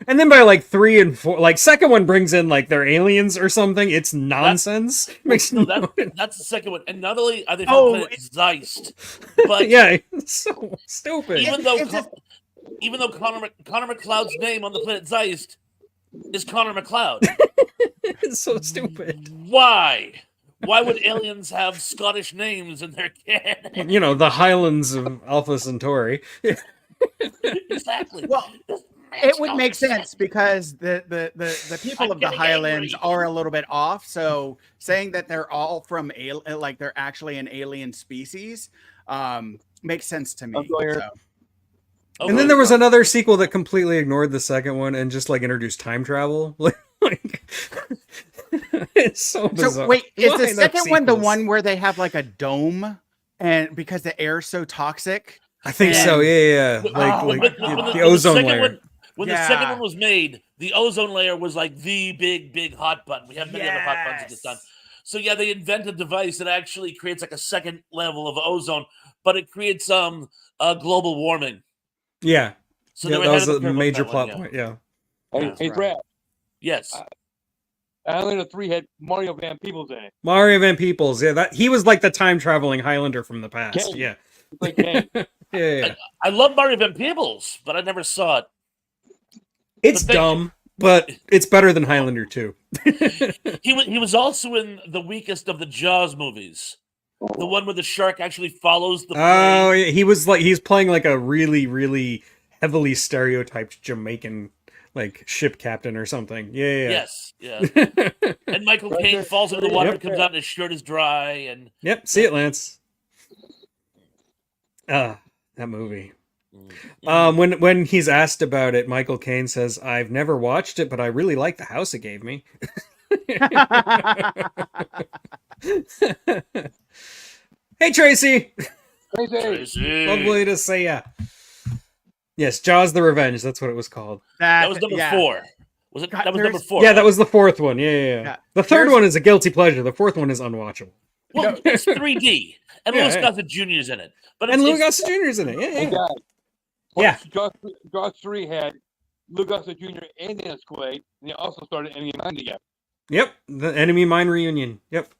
And then by like 3 and 4, like second one brings in like their aliens or something. It's nonsense. That's the second one. And not only are they from planet Zeist, but yeah, it's so stupid. Even though Connor McLeod's name on the planet Zeist is Connor McLeod. It's so stupid. Why? Why would aliens have Scottish names in their canon? The Highlands of Alpha Centauri. Exactly. Well, it would make sense because the people of the Highlands are a little bit off. So saying that they're all from like they're actually an alien species makes sense to me. And then there was another sequel that completely ignored the second one and just like introduced time travel. Like it's So bizarre. So wait, is Why the not second one the sequels? one where they have like a dome, and because the air's so toxic? I think And- so. Yeah. Oh, Like my the, God. the ozone second layer. one, when the second Yeah. one was made, the ozone layer was like the big hot button. We have many other hot buttons at this time. So yeah, they invent a device that actually creates like a second level of ozone, but it creates global warming. Yeah. So Yeah, they were that ahead was of a the curve with major that plot one, point. Yeah. Hey, That's hey right. Brad, Yes. Highlander 3 had Mario Van Peebles in it. Mario Van Peebles. Yeah, that he was like the time traveling Highlander from the past. Ken. Yeah. It's like Ken. Yeah. I love Mario Van Peebles, but I never saw it. It's But thank you. dumb, but it's better than Highlander 2. He was also in the weakest of the Jaws movies. The one where the shark actually follows the plane. Oh, yeah. He's playing like a really, really heavily stereotyped Jamaican like ship captain or something. Yeah. Yes, yeah. Yeah. And Michael Right Caine there. falls into the water Yep. and comes out and his shirt is dry. And Yep. See it, Lance. That movie. When he's asked about it, Michael Caine says, "I've never watched it, but I really like the house it gave me." Hey, Tracy. Crazy. Tracy. Lovely to see ya. Yes, Jaws: The Revenge. That's what it was called. That was number 4. Was it? God, That was number there's- 4. Yeah, right? that was the fourth one. Yeah. Yeah. The third There's- one is a guilty pleasure. The fourth one is unwatchable. Well, it's 3D, and Yeah, Louis yeah. Gossett Jr.'s in it. But And it's, Lou it's, Gossett Jr. is in it. Hey, Yeah. guys. Yeah. Jaws 3 had Lou Gossett Jr. and Dennis Quaid, and they also started Enemy of Mine together. Yep. The Enemy Mine reunion. Yep.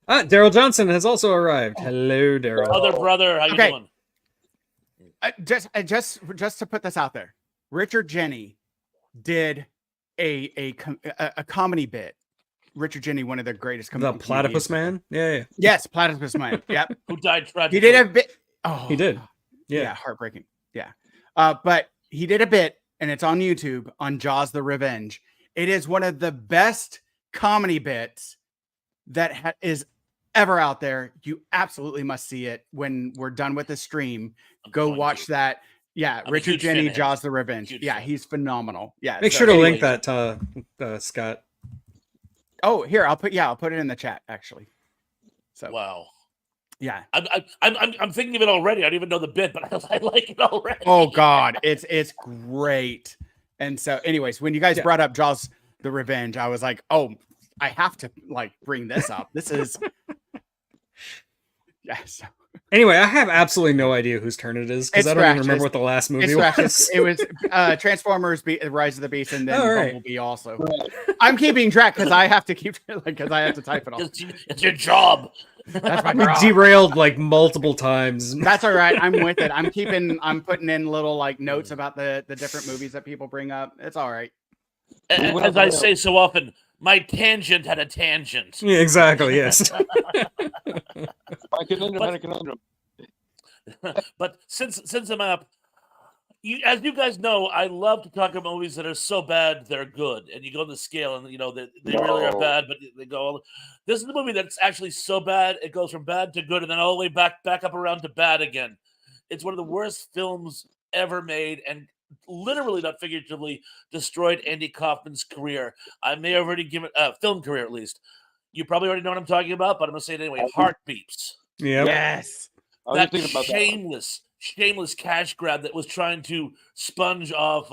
Daryl Johnson has also arrived. Hello, Daryl. other brother. How you Okay. doing? Just to put this out there, Richard Jenney did a comedy bit. Richard Jenney, one of the greatest The comedians. Platypus Man. Yeah. Yes, Platypus Man. Yep, Who died tragically? he did a bit. Oh, He did. Yeah, Yeah. heartbreaking. Yeah, but he did a bit, and it's on YouTube on Jaws: The Revenge. It is one of the best comedy bits that is ever out there. You absolutely must see it when we're done with the stream. I'm Go going watch to. that. Yeah, I'm a Richard huge fan Jenney, of his. Jaws: The Revenge. Huge Yeah, fan. he's phenomenal. Yeah, Make so sure to anyway- link that, Scott. Oh, here I'll put it in the chat actually. So Wow. yeah. I'm thinking of it already. I don't even know the bit, but I like it already. Oh God, it's great. And so, anyways, when you guys Yeah. brought up Jaws: The Revenge, I was like, oh, I have to like bring this up. This is yes. Anyway, I have absolutely no idea whose turn it is because It's I don't even Thrash's. remember what the last movie It's was. Thrash's. It was Transformers: Rise of the Beast, and then All right. Bumblebee. Also, I'm keeping track because I have to keep because I have to type it all. It's your job. That's my We job. derailed like multiple times. That's all right. I'm with it. I'm putting in little like notes about the different movies that people bring up. It's all right. As I say so often, my tangent had a tangent. Yeah, exactly. Yes. My conundrum had a conundrum. But since I'm up, as you guys know, I love to talk about movies that are so bad they're good, and you go on the scale, and they really are bad, but they go. This is the movie that's actually so bad it goes from bad to good, and then all the way back up around to bad again. It's one of the worst films ever made, and literally, not figuratively, destroyed Andy Kaufman's career. I may have already given film career at least. You probably already know what I'm talking about, but I'm gonna say it anyway. Heartbeeps. Yeah. Yes. I was That just thinking about that. shameless cash grab that was trying to sponge off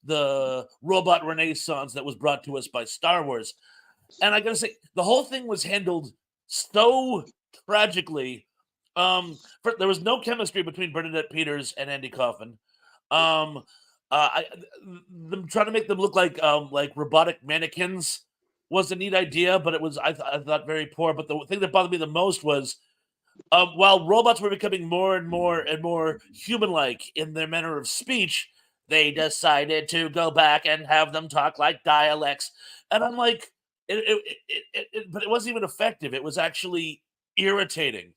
the robot renaissance that was brought to us by Star Wars. And I gotta say, the whole thing was handled so tragically. There was no chemistry between Bernadette Peters and Andy Kaufman. Them trying to make them look like robotic mannequins was a neat idea, but it was I thought very poor. But the thing that bothered me the most was while robots were becoming more and more human-like in their manner of speech, they decided to go back and have them talk like dialects. And I'm like, but it wasn't even effective. It was actually irritating.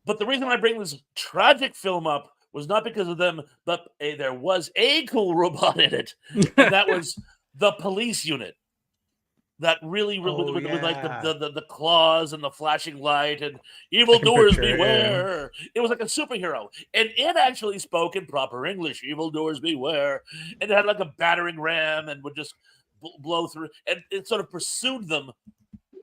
But the reason I bring this tragic film up was not because of them, but there was a cool robot in it, and that was the police unit. That really with like the claws and the flashing light and evildoers picture it, beware. It was like a superhero, and it actually spoke in proper English. Evildoers beware, and it had like a battering ram and would just blow through, and it sort of pursued them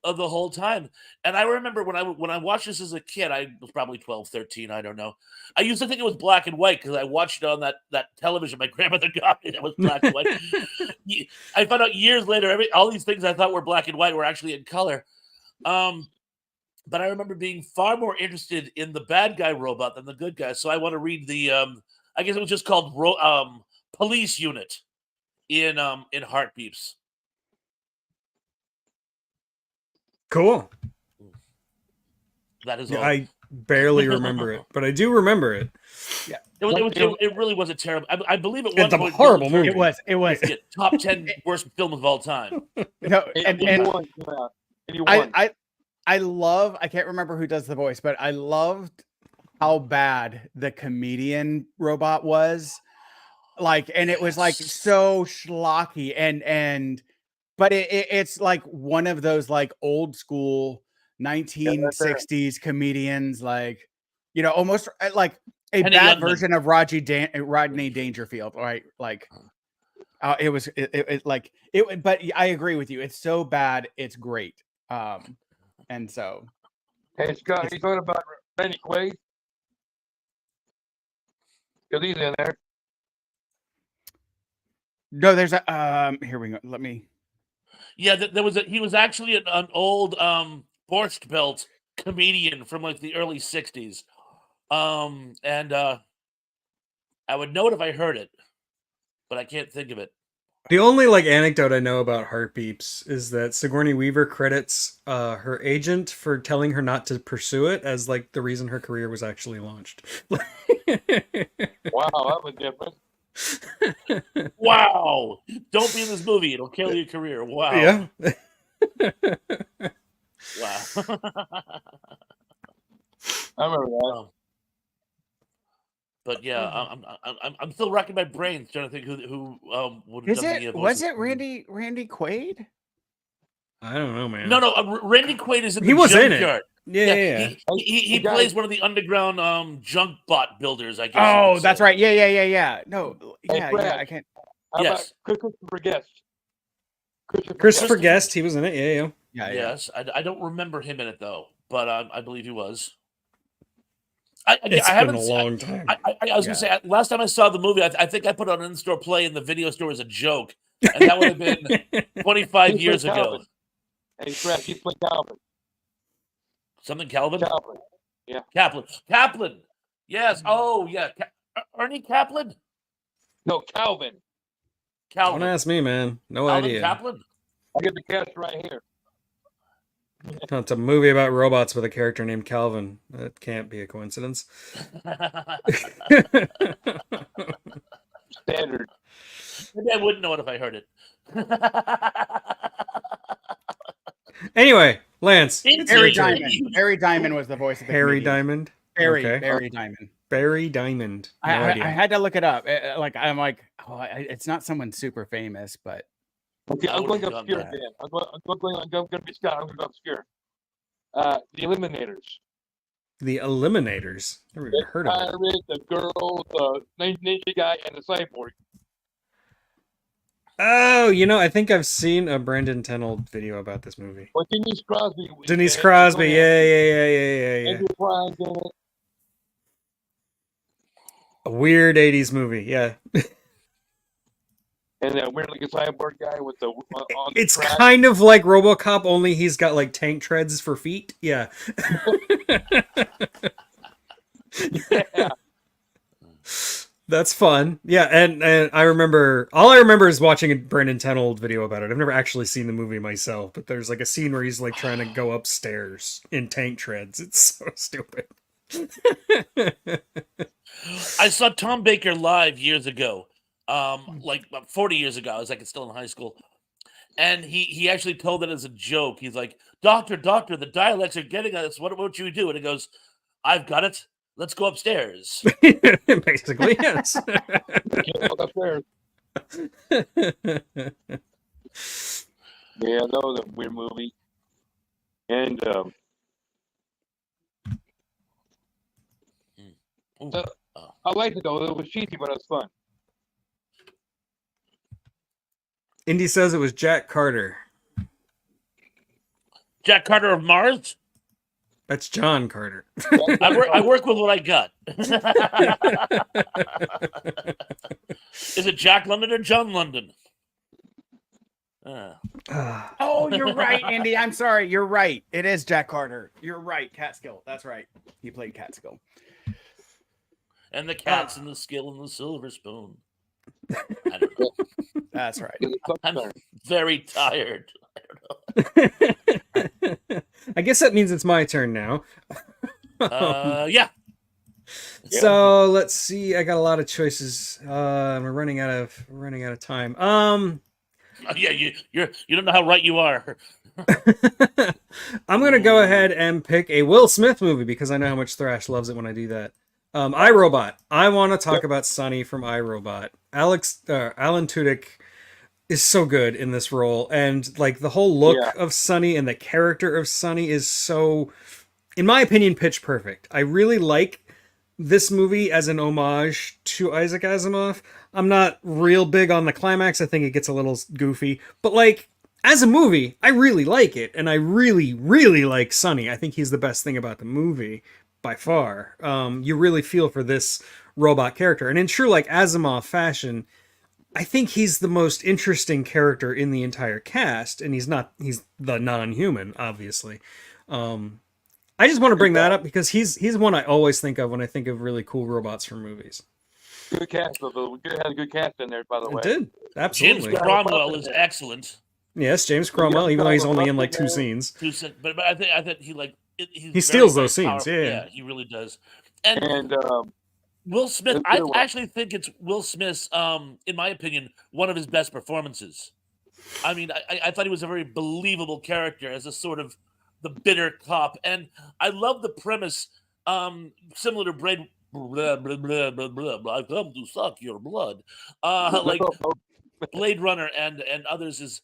the whole time. And I remember when I watched this as a kid, I was probably 12, 13, I don't know. I used to think it was black and white because I watched it on that television my grandmother got me that was black and white. I found out years later, all these things I thought were black and white were actually in color. But I remember being far more interested in the bad guy robot than the good guy. So I want to read the I guess it was just called Police Unit in Heartbeeps. Cool. That is all. I barely remember it, but I do remember it. Yeah, it really was a terrible. I believe at one It's a point horrible movie. it was. yeah, top 10 worst films of all time. No, And you won. I love. I can't remember who does the voice, but I loved how bad the comedian robot was. Like, and it was like so schlocky but it's like one of those like old school 1960s comedians, like, you know, almost like a Penny bad Youngman. version of Rodney Dangerfield, right? Like, it was like it. But I agree with you. It's so bad, it's great. And so, Hey, Scott, you talking about Randy Quaid? Because he's in there. no, there's a here we go. Let me. Yeah, he was actually an old Borscht Belt comedian from like the early 60s. And I would know it if I heard it, but I can't think of it. The only like anecdote I know about Heartbeeps is that Sigourney Weaver credits her agent for telling her not to pursue it as like the reason her career was actually launched. Wow, that was different. Wow! Don't be in this movie; it'll kill your career. Wow! Yeah. Wow! I remember that. But yeah, I'm still racking my brains trying to think who would have Is done the it? voice Was of- it Randy Quaid? I don't know, man. No. Randy Quaid is in He the was in it. junkyard. Yeah. He The guy- plays one of the underground junk bot builders. I guess. you Oh, could that's say. right. Yeah. No, Hey, yeah. Brad. I can't. How Yes. about Christopher Guest? Christopher Guest, he was in it. Yeah. Yeah. Yes, I don't remember him in it though, but I believe he was. It's I been haven't a seen- long time. I was gonna say last time I saw the movie, I think I put on an in-store play in the video store as a joke, and that would have been 25 He's years like ago. Calvin. Hey, Brad, he's playing Calvin. Something Calvin Calvin. Kaplan. Yes. Oh yeah, Ernie Kaplan. No, Calvin. Don't Calvin. ask me, man. No Calvin idea. Kaplan. I get the cast right here. No, it's a movie about robots with a character named Calvin. That can't be a coincidence. Standard. Maybe I wouldn't know it if I heard it. Anyway, Lance. It's Harry a- Diamond. Harry Diamond was the voice of the Harry comedian. Diamond. Barry Okay. Diamond. Barry Diamond. No I idea. had to look it up. I'm like, it's not someone super famous, but Okay, I I'm going would've done obscure that. again. I'm going to be Scott. I'm going to go obscure. The Eliminators. The Eliminators. Never even heard of it. Pirate, the girl, the ninja guy, and the cyborg. Oh, I think I've seen a Brandon Tenold video about this movie. Well, Denise Crosby. was Denise in it. Crosby. Oh, Yeah. Andrew Pride's in it. A weird 80s movie. Yeah. And that weird looking cyborg guy with the on the It's track. kind of like RoboCop, only he's got like tank treads for feet. Yeah. Yeah. That's fun. Yeah, and I remember all I remember is watching a Brandon Tenold video about it. I've never actually seen the movie myself, but there's like a scene where he's like trying to go upstairs in tank treads. It's so stupid. I saw Tom Baker live years ago, like about 40 years ago. I was like still in high school, and he actually told it as a joke. He's like, "Doctor, the dialects are getting us. What you do?" And he goes, "I've got it. Let's go upstairs." Basically, yes. Can't look upstairs. Yeah, that was a weird movie. And Ooh. I liked it though. It was cheesy, but it was fun. Indy says it was Jack Carter. Jack Carter of Mars. That's John Carter. I work with what I got. Is it Jack London or John London? Oh, you're right, Andy. I'm sorry. You're right. It is Jack Carter. You're right. Catskill. That's right. He played Catskill. And the cat's in the skill and the silver spoon. I don't know. That's right. I'm very tired. I guess that means it's my turn now. Yeah. So let's see. I got a lot of choices. We're running out of time. Yeah, you don't know how right you are. I'm gonna go ahead and pick a Will Smith movie because I know how much Thrash loves it when I do that. iRobot. I want to talk about Sonny from iRobot. Alan Tudyk is so good in this role, and like the whole look of Sonny and the character of Sonny is so, in my opinion, pitch perfect. I really like this movie as an homage to Isaac Asimov. I'm not real big on the climax. I think it gets a little goofy, but like as a movie, I really like it, and I really, really like Sonny. I think he's the best thing about the movie by far. You really feel for this robot character, and in true like Asimov fashion, I think he's the most interesting character in the entire cast, and he's the non-human, obviously. I just want to bring that up because he's one I always think of when I think of really cool robots from movies. Good cast, though. We had a good cast in there, by the way. It did, absolutely. James Cromwell is excellent. Yes, James Cromwell, even though he's only in like 2 scenes. But I think he steals those scenes. Yeah, he really does. And Will Smith, I actually think it's Will Smith's, in my opinion, one of his best performances. I mean, I thought he was a very believable character as a sort of the bitter cop, and I love the premise, similar to Blade. Blah, blah, blah, blah, blah, blah, I come to suck your blood. Like Blade Runner and others is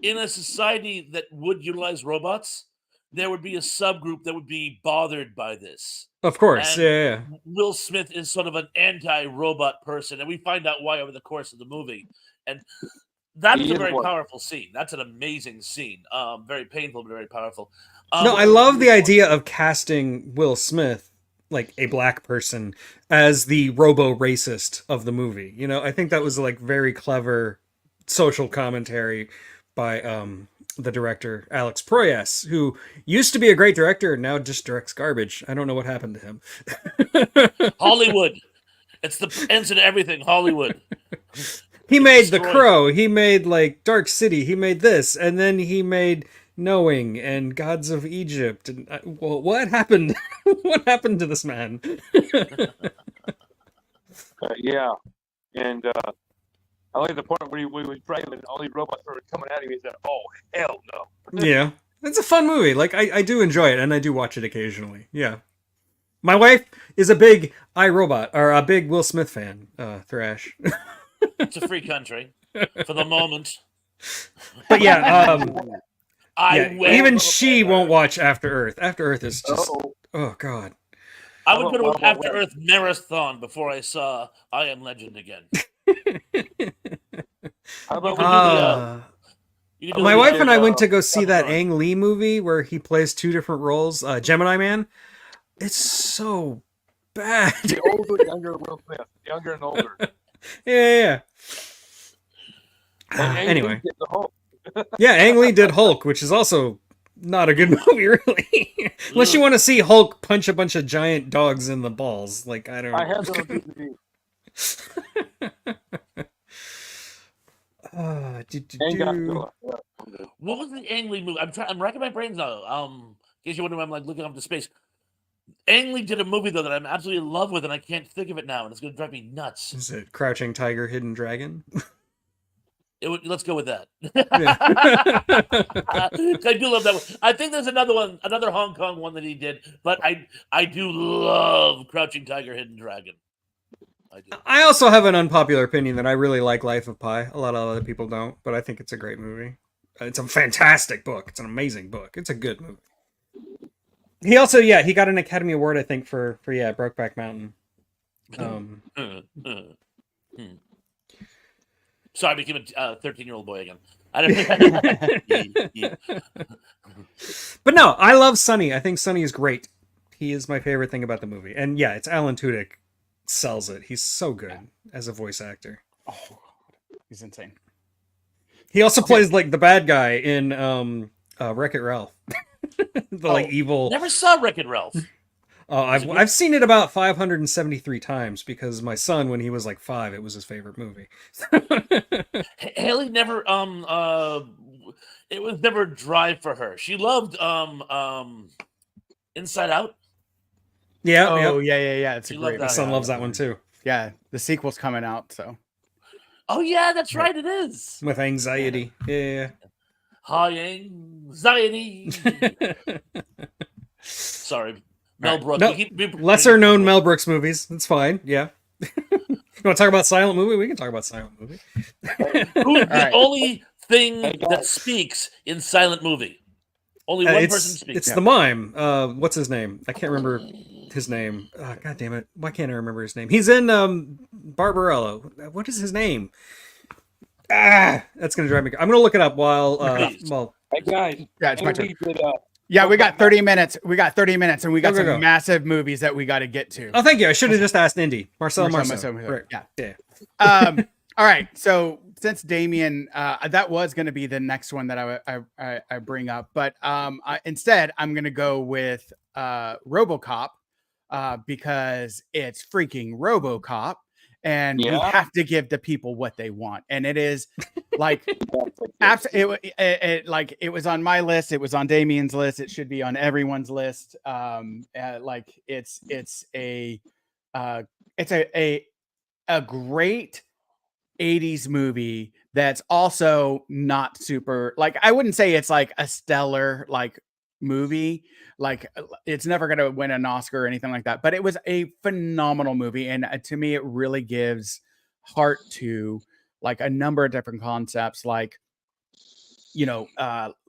in a society that would utilize robots, there would be a subgroup that would be bothered by this. Of course, and yeah. Will Smith is sort of an anti-robot person, and we find out why over the course of the movie. And that is a very powerful scene. That's an amazing scene. Very painful, but very powerful. No, I love the idea of casting Will Smith, like a black person, as the robo-racist of the movie. You know, I think that was like very clever social commentary by the director Alex Proyas, who used to be a great director and now just directs garbage. I don't know what happened to him. Hollywood. It's the ends in everything. Hollywood. He made The Crow. He made like Dark City. He made this, and then he made Knowing and Gods of Egypt. And well, what happened? What happened to this man? Yeah, and I like the point where he was driving and all these robots were coming at him. He said, "Oh hell no!" Yeah, it's a fun movie. Like I do enjoy it, and I do watch it occasionally. Yeah, my wife is a big iRobot or a big Will Smith fan. Thrash. It's a free country for the moment. But yeah, even Earth. she won't watch After Earth. After Earth is just oh god. I would go to an After Earth marathon before I saw I Am Legend again. How about my wife and I went to go see that Ang Lee movie where he plays 2 different roles, Gemini Man. It's so bad. The older, younger Will Smith, younger and older. Yeah. Anyway. Yeah, Ang Lee did Hulk, which is also not a good movie, really. Unless you want to see Hulk punch a bunch of giant dogs in the balls. Like, I don't know. I have those on DVD. What was the Ang Lee movie? I'm racking my brains now. In case you're wondering, I'm like looking up to space. Ang Lee did a movie though that I'm absolutely in love with, and I can't think of it now, and it's going to drive me nuts. Is it Crouching Tiger, Hidden Dragon? Let's go with that. Yeah. I do love that one. I think there's another one, another Hong Kong one that he did, but I do love Crouching Tiger, Hidden Dragon. I do. I also have an unpopular opinion that I really like Life of Pi. A lot of other people don't, but I think it's a great movie. It's a fantastic book. It's an amazing book. It's a good movie. He also, he got an Academy Award, I think, for Brokeback Mountain. Sorry, I became a 13-year-old boy again. I don't. But no, I love Sonny. I think Sonny is great. He is my favorite thing about the movie. And yeah, it's Alan Tudyk sells it. He's so good as a voice actor. Oh, he's insane. He also plays like the bad guy in Wreck-It Ralph. The like evil. Never saw Wreck-It Ralph. Oh, I've seen it about 573 times because my son, when he was like 5, it was his favorite movie. Haley never it was never a drive for her. She loved Inside Out. Yeah. Oh, yeah. It's a She great. loved My that. son loves that one too. Yeah, the sequel's coming out, so. Oh yeah, that's right. It is With anxiety. Yeah. high anxiety. Sorry, Mel Brooks. No, lesser known Mel Brooks movies. That's fine. Yeah. You want to talk about silent movie? We can talk about silent movie. Who's the right. only thing Hey, guys. that speaks in silent movie? Only one person speaks. It's the mime. What's his name? I can't remember his name. God damn it! Why can't I remember his name? He's in Barbarella. What is his name? That's gonna drive me. I'm gonna look it up while. Hey guys, Yeah, it's my turn. maybe we could, Yeah, we got 30 minutes. We got 30 minutes, and we got Go, some go, go. massive movies that we got to get to. Oh, thank you. I should have just asked Indy. Marcel. Right. Yeah. All right. So since Damien, that was going to be the next one that I bring up, but instead I'm going to go with RoboCop because it's freaking RoboCop, and we Yeah. have to give the people what they want, and it is like. It was on my list. It was on Damien's list. It should be on everyone's list. It's a great 80s movie that's also not super, like, I wouldn't say it's like a stellar like movie, like it's never going to win an Oscar or anything like that, but it was a phenomenal movie, and to me it really gives heart to like a number of different concepts, like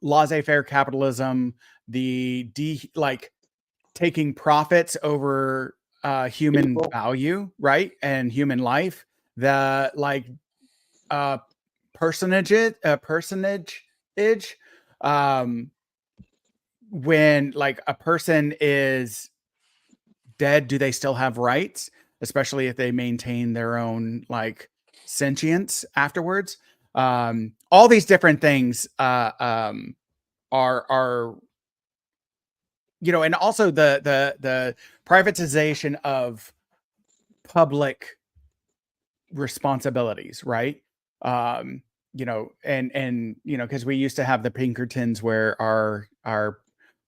laissez-faire capitalism, like taking profits over human People. value, right, and human life. The like personage, when like a person is dead, do they still have rights, especially if they maintain their own like sentience afterwards? All these different things are and also the privatization of public responsibilities, right? And because we used to have the Pinkertons where our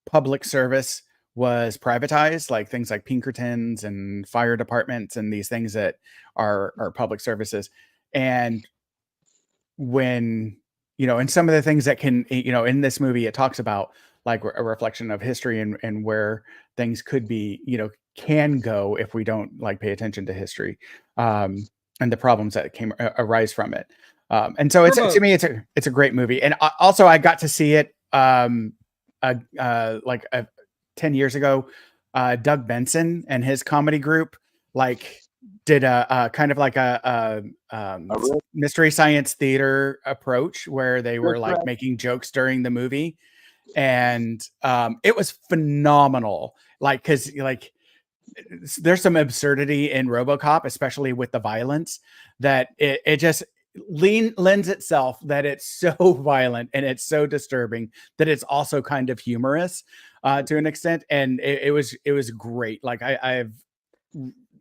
public service was privatized, like things like Pinkertons and fire departments and these things that are public services. And when and some of the things that can in this movie it talks about like a reflection of history and where things could be can go if we don't like pay attention to history, and the problems that arise from it, and so to me it's a great movie. And also I got to see it 10 years ago. Doug Benson and his comedy group like did a kind of like a mystery science theater approach where they were like making jokes during the movie, and it was phenomenal. Like, because like there's some absurdity in RoboCop, especially with the violence, that it just lends itself that it's so violent and it's so disturbing that it's also kind of humorous to an extent, and it was great. Like I've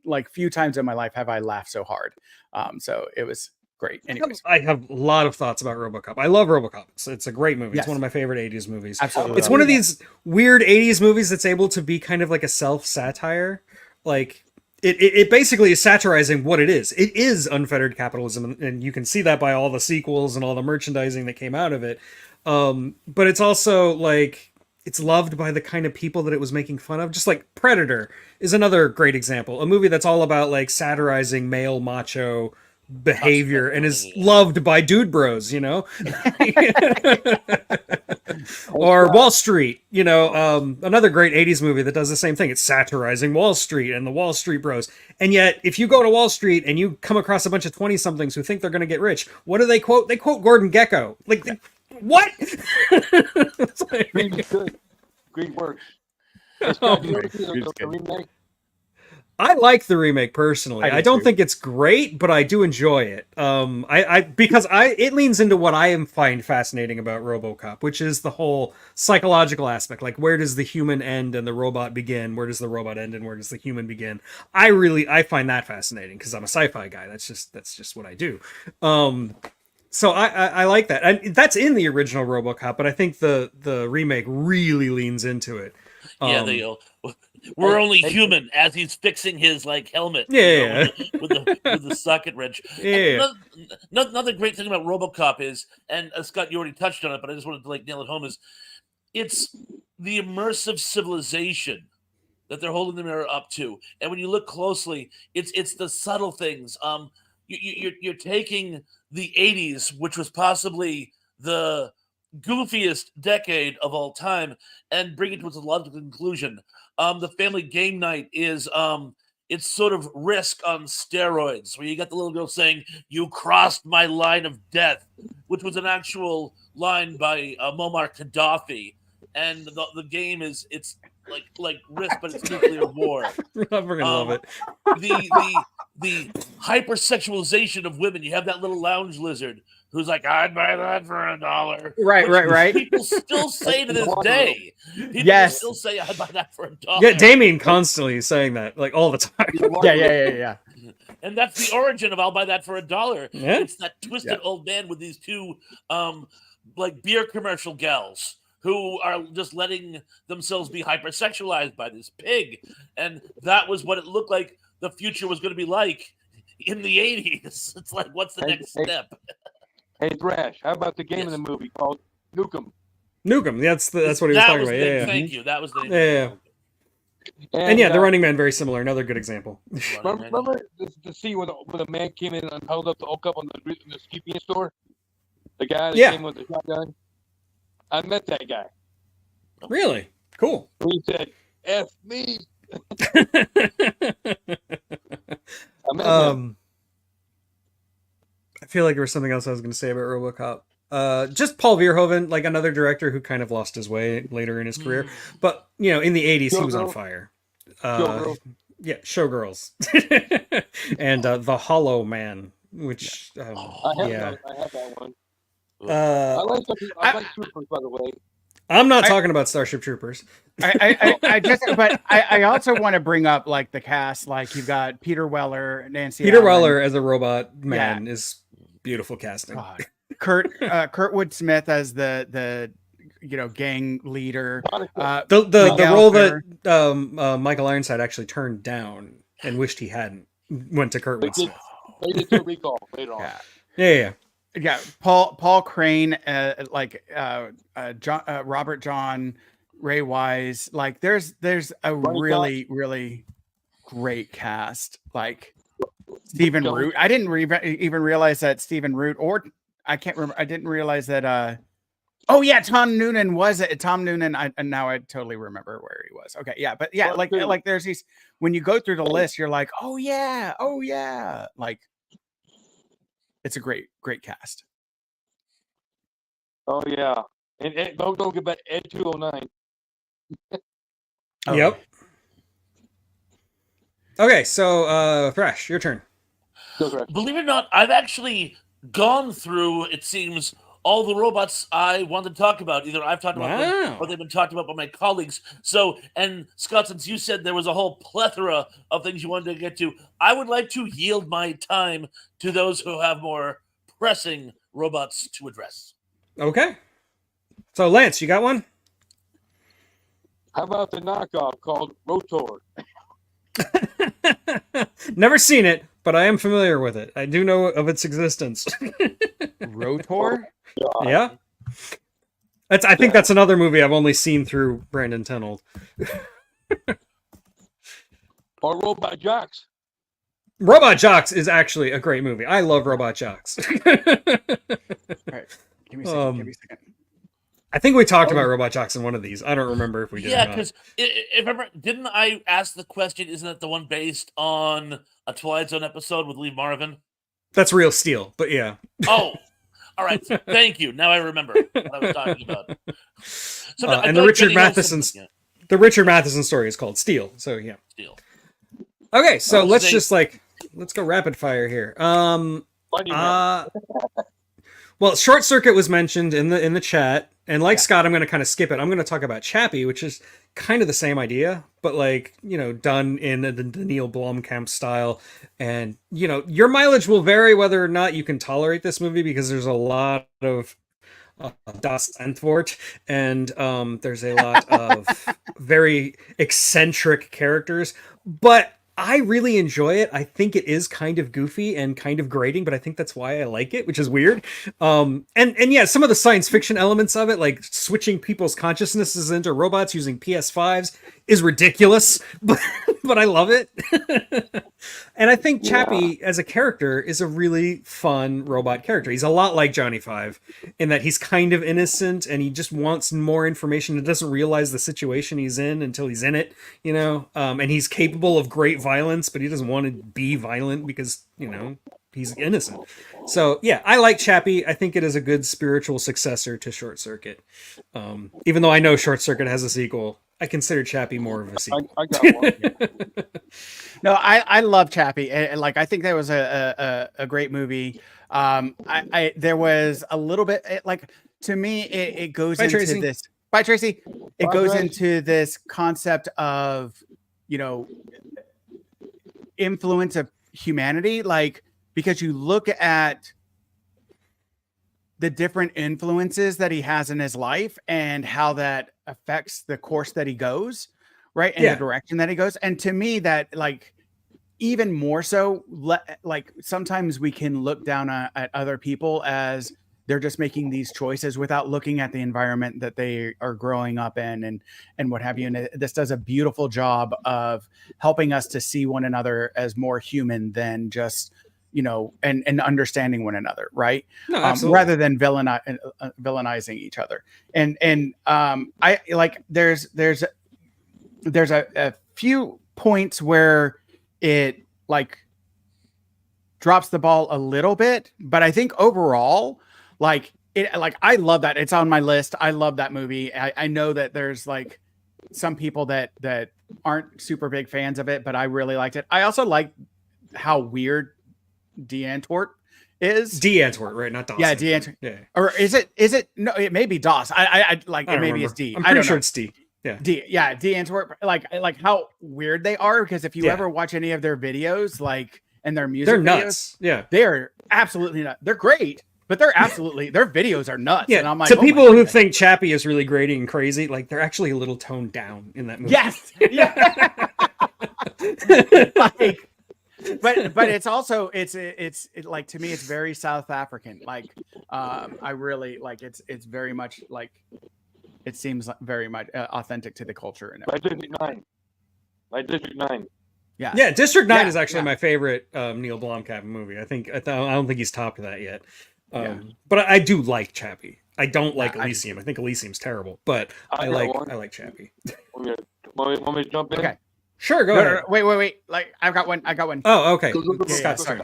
like few times in my life have I laughed so hard. So it was great. Anyways, I have a lot of thoughts about RoboCop. I love RoboCop. It's a great movie. Yes. It's one of my favorite 80s movies. Absolutely. It's one of these weird 80s movies that's able to be kind of like a self-satire. Like it basically is satirizing what it is. It is unfettered capitalism, and you can see that by all the sequels and all the merchandising that came out of it. But it's also like it's loved by the kind of people that it was making fun of. Just like Predator is another great example. A movie that's all about like satirizing male macho behavior and is loved by dude bros, Or Wall Street, another great 80s movie that does the same thing. It's satirizing Wall Street and the Wall Street bros. And yet, if you go to Wall Street and you come across a bunch of 20-somethings who think they're going to get rich, what do they quote? They quote Gordon Gekko. Like, what? Greed is good. Greed works. I like the remake personally. I don't too. think it's great, but I do enjoy it. Because it leans into what I find fascinating about RoboCop, which is the whole psychological aspect. Like, where does the human end and the robot begin? Where does the robot end and where does the human begin? I find that fascinating because I'm a sci-fi guy. That's just what I do. So I like that. And that's in the original RoboCop, but I think the remake really leans into it. Yeah, they go. We're only human as he's fixing his helmet. Yeah. With the socket wrench. Yeah. Another great thing about RoboCop is, and Scott, you already touched on it, but I just wanted to nail it home, is it's the immersive civilization that they're holding the mirror up to. And when you look closely, it's the subtle things. You're taking the 80s, which was possibly the goofiest decade of all time, and bring it to its logical conclusion. The family game night is it's sort of Risk on steroids, where you got the little girl saying, "You crossed my line of death," which was an actual line by Muammar Gaddafi. And the game it's like Risk, but it's nuclear war. I'm gonna love it. The hypersexualization of women. You have that little lounge lizard who's like, "I'd buy that for $1." Right. People still say to this day. People Yes. still say, "I'd buy that for $1." Yeah, Damien constantly saying that, like, all the time. Yeah. And that's the origin of "I'll buy that for $1." Yeah. It's that twisted old man with these two beer commercial gals who are just letting themselves be hypersexualized by this pig. And that was what it looked like the future was going to be like in the 80s. It's like, what's the next step? Hey, Thrash, how about the game in the movie called Nukem? Nukem, that's what he was talking about. Yeah. Thank you. That was the name. Yeah. And yeah, the Running Man, very similar. Another good example. Remember the scene where the man came in and held up the hook up on the convenience store? The guy that came with the shotgun? I met that guy. Really? Cool. He said, "F me." I feel like there was something else I was going to say about RoboCop. Just Paul Verhoeven, like another director who kind of lost his way later in his career. But, in the 80s, he was on fire. Yeah, Showgirls. And The Hollow Man, which, I have that one. I like Troopers, by the way. I'm not talking about Starship Troopers. I also want to bring up the cast. Like, you've got Peter Weller, Nancy. Peter Allen. Weller as a robot man is beautiful casting. God. Kurtwood Smith as the gang leader. The role that Michael Ironside actually turned down and wished he hadn't went to Kurtwood Smith. They did the recall later on. Yeah, Paul Crane, Robert John, Ray Wise. Like, there's a really great cast. Like Stephen Root. I didn't even realize that Stephen Root, or I can't remember. I didn't realize that. Oh yeah, Tom Noonan was it? Tom Noonan. And now I totally remember where he was. Okay, yeah, but yeah, like there's these. When you go through the list, you're like, oh yeah. Like, it's a great cast. Oh yeah, and don't get back Ed 209. Yep. Okay, so Thrash, your turn. Believe it or not, I've actually gone through, it seems, all the robots I wanted to talk about. Either I've talked about them or they've been talked about by my colleagues. So, and Scott, since you said there was a whole plethora of things you wanted to get to, I would like to yield my time to those who have more pressing robots to address. Okay. So, Lance, you got one? How about the knockoff called Rotor? Never seen it, but I am familiar with it. I do know of its existence. Rotor? Yeah. I think that's another movie I've only seen through Brandon Tenold. Or Robot Jocks. Robot Jocks is actually a great movie. I love Robot Jocks. All right. Give me a second. I think we talked about Robot Jox in one of these. I don't remember if we did. Yeah, or not. because if I remember, didn't I ask the question? Isn't it the one based on a Twilight Zone episode with Lee Marvin? That's Real Steel, but yeah. Oh, all right. Thank you. Now I remember what I was talking about. So I and feel the like Richard Benny Hill Matheson, something- the Richard Matheson story is called Steel. So yeah. Steel. Okay, so let's Say- just let's go rapid fire here. Funny man. Well, Short Circuit was mentioned in the chat, and like Yeah. Scott, I'm going to kind of skip it. I'm going to talk about Chappie, which is kind of the same idea, but done in the Neil Blomkamp style. And your mileage will vary whether or not you can tolerate this movie, because there's a lot of Das Antwort, and there's a lot of very eccentric characters, but I really enjoy it. I think it is kind of goofy and kind of grating, but I think that's why I like it, which is weird. And yeah, some of the science fiction elements of it, like switching people's consciousnesses into robots using PS5s, is ridiculous, but I love it. And I think Chappie as a character is a really fun robot character. He's a lot like Johnny Five in that he's kind of innocent and he just wants more information and doesn't realize the situation he's in until he's in it, and he's capable of great violence, but he doesn't want to be violent because, he's innocent. So yeah, I like Chappie. I think it is a good spiritual successor to Short Circuit. Even though I know Short Circuit has a sequel, I consider Chappie more of a sequel. I got one. No, I love Chappie. And, I think that was a great movie. There was a little bit to me it goes Bye, into Tracy. this. Bye, Tracy. It Bye, goes Tracy. into this concept of influence of humanity, because you look at the different influences that he has in his life and how that affects the course that he goes, right? And Yeah. the direction that he goes. And to me, that even more so, sometimes we can look down at other people as they're just making these choices without looking at the environment that they are growing up in and what have you. And this does a beautiful job of helping us to see one another as more human than just, and understanding one another, right? No, absolutely. Rather than villainizing each other. And I there's a few points where it drops the ball a little bit, but I think overall, I love that. It's on my list. I love that movie. I know that there's some people that aren't super big fans of it, but I really liked it. I also like how weird Antwort is. Antwort, right? Not Dawson. Yeah, Antwort. Yeah. Or is it? No, it may be DOS. I don't maybe remember. it's D. I'm I pretty don't sure know. it's D. Yeah. Antwort. Like how weird they are, because if you Yeah. ever watch any of their videos, and their music They're videos, nuts. Yeah. they're absolutely nuts. They're great, but they're absolutely their videos are nuts. Yeah. And I'm like, to oh my people who goodness. think Chappie is really grating and crazy, they're actually a little toned down in that movie. Yes. Yeah. But it's also it's to me it's very South African. I really it's very much it seems very much authentic to the culture and My everything. District 9. My District 9. Yeah. Yeah, District 9 Yeah, is actually yeah. my favorite Neil Blomkamp movie. I don't think he's topped that yet. Yeah. But I do like Chappie. I don't like I do Elysium. I think Elysium's terrible, but I I got one. like Chappie. Want me to jump in? Okay. Sure, go No, ahead. wait. I've got one. Oh, okay. Go, go, go, Scott's go, turn.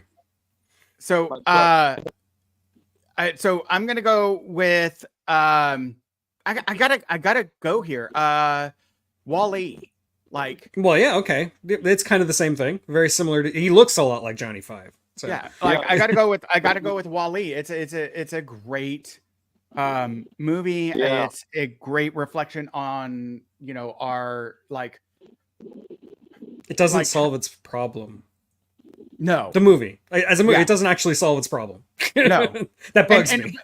So so I'm gonna go with I gotta go here. Wall-E. Well, yeah, okay. It's kind of the same thing. Very similar to. He looks a lot like Johnny Five. So. Yeah, Yeah. I gotta go with Wall-E. It's a great movie. Yeah. It's a great reflection on our It doesn't Like- solve its problem. no The movie, as a movie, Yeah. it doesn't actually solve its problem. No. That bugs me.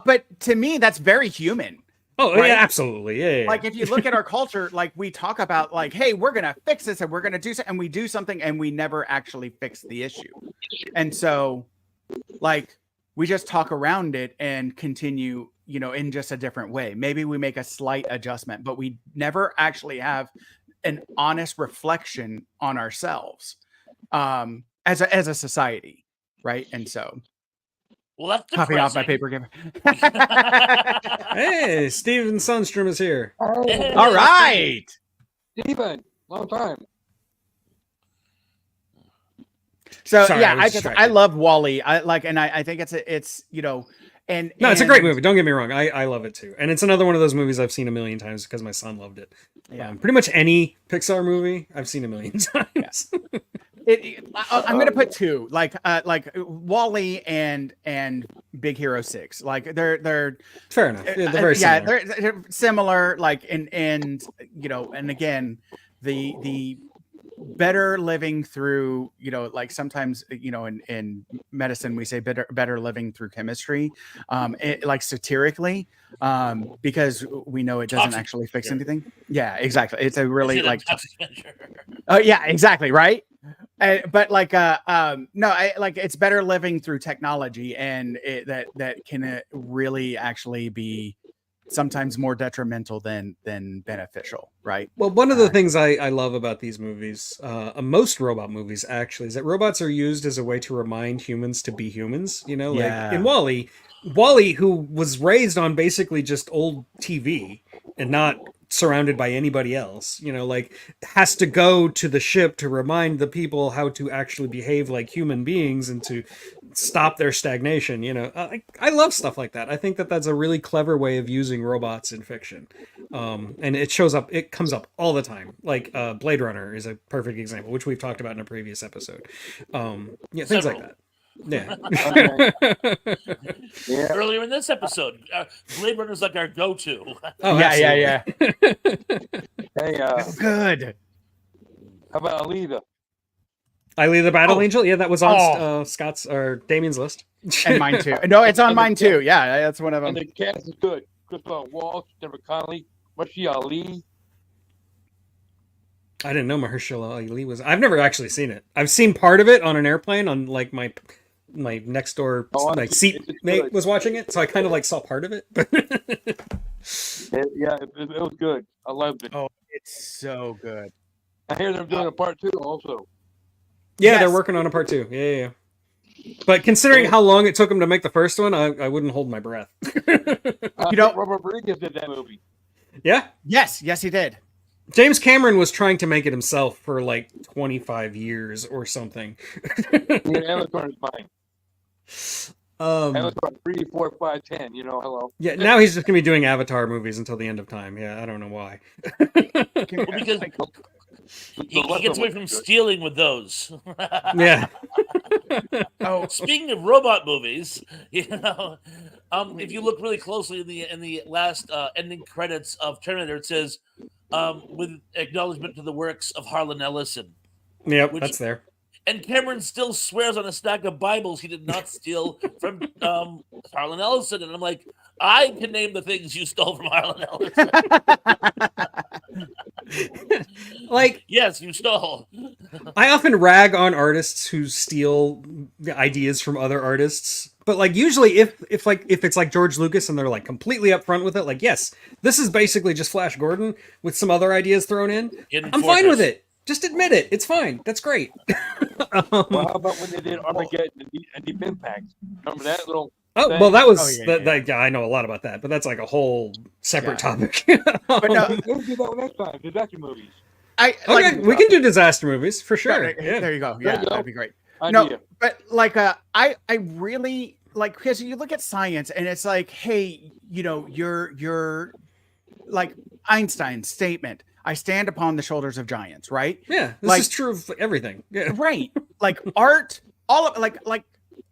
but to me that's very human. Oh, right? yeah, absolutely. Yeah. If you look at our culture, we talk about hey, we're gonna fix this and we're gonna do something, and we do something and we never actually fix the issue. And so we just talk around it and continue, in just a different way. Maybe we make a slight adjustment, but we never actually have an honest reflection on ourselves as a society. Right. And so Well, that's Copy off my depressing. paper game. Hey, Steven Sundstrom is here. Hey, All right. Steven, long time. So Sorry, yeah, I was I distracted. love Wally. I think it's and No, it's a great and- movie. Don't get me wrong. I love it too. And it's another one of those movies I've seen a million times because my son loved it. Yeah. Pretty much any Pixar movie I've seen a million times. I'm gonna put two, like Wally and Big Hero 6. Like they're Fair enough. Yeah, they're very similar. they're similar. Like and and again, the better living through like sometimes in medicine we say better living through chemistry, like satirically, because we know it doesn't Toxic actually fix Avenger. anything. Yeah, exactly. It's a really Is it a like Toxic Avenger? oh yeah, exactly, right. But like no, like it's better living through technology, and that can really actually be sometimes more detrimental than beneficial, right? Well, one of the things I love about these movies, most robot movies actually, is that robots are used as a way to remind humans to be humans. You know, like Yeah. in Wally, who was raised on basically just old TV and not surrounded by anybody else, like has to go to the ship to remind the people how to actually behave like human beings and to stop their stagnation. I love stuff like that. I think that that's a really clever way of using robots in fiction. And it comes up all the time. Like Blade Runner is a perfect example, which we've talked about in a previous episode. Yeah, things like Several. that. Yeah. Yeah. Earlier in this episode, Blade Runner's like our go-to. Oh, yeah. Hey, Good. how about Alita? Alita the Battle Oh. Angel. Yeah, that was on Oh. Scott's or Damien's list. And mine too. No, it's on mine too. Yeah, that's one of And them. the cast is good. Christopher Waltz, Deborah Connelly, Mahershala Ali. I didn't know Mahershala Ali was. I've never actually seen it. I've seen part of it on an airplane on like my next door my seatmate good. was watching it, so I kind of like saw part of it. Yeah, it was good. I loved it. Oh, it's so good. I hear they're doing a part 2 also. Yeah, Yes. they're working on a part 2. Yeah. But considering how long it took them to make the first one, I wouldn't hold my breath. Robert Rodriguez did that movie. Yeah, Yes, he did. James Cameron was trying to make it himself for like 25 years or something. Yeah, Avatar is mine. Avatar 3, 4, 5, 10. Hello. Yeah, now he's just gonna be doing Avatar movies until the end of time. Yeah, I don't know why. Well, because he gets away from stealing with those. Yeah. Oh, Speaking of robot movies, if you look really closely in the last ending credits of Terminator, it says with acknowledgement to the works of Harlan Ellison. Yep, Which- that's there. And Cameron still swears on a stack of Bibles he did not steal from Harlan Ellison. And I'm like, I can name the things you stole from Harlan Ellison. Like, Yes, you stole. I often rag on artists who steal the ideas from other artists, but like usually if it's like George Lucas and they're like completely upfront with it, like, yes, this is basically just Flash Gordon with some other ideas thrown in. Hidden I'm fine with Fortress. it. Just admit it. It's fine. That's great. Well, how about when they did Armageddon and Deep Impact? Remember that little? Oh, thing? well, that was Oh, yeah. yeah, I know a lot about that, but that's like a whole separate Yeah. topic. But no, We'll do that one next time. Disaster movies. Okay, we can do disaster movies for sure. Yeah, Yeah. there you go. There Yeah, you go. that'd be great. Idea. No, but like I really like, because you look at science and it's like, hey, you're like Einstein's statement, I stand upon the shoulders of giants, right? Yeah, this Like- is true of everything. Yeah. Right. Like art, all of like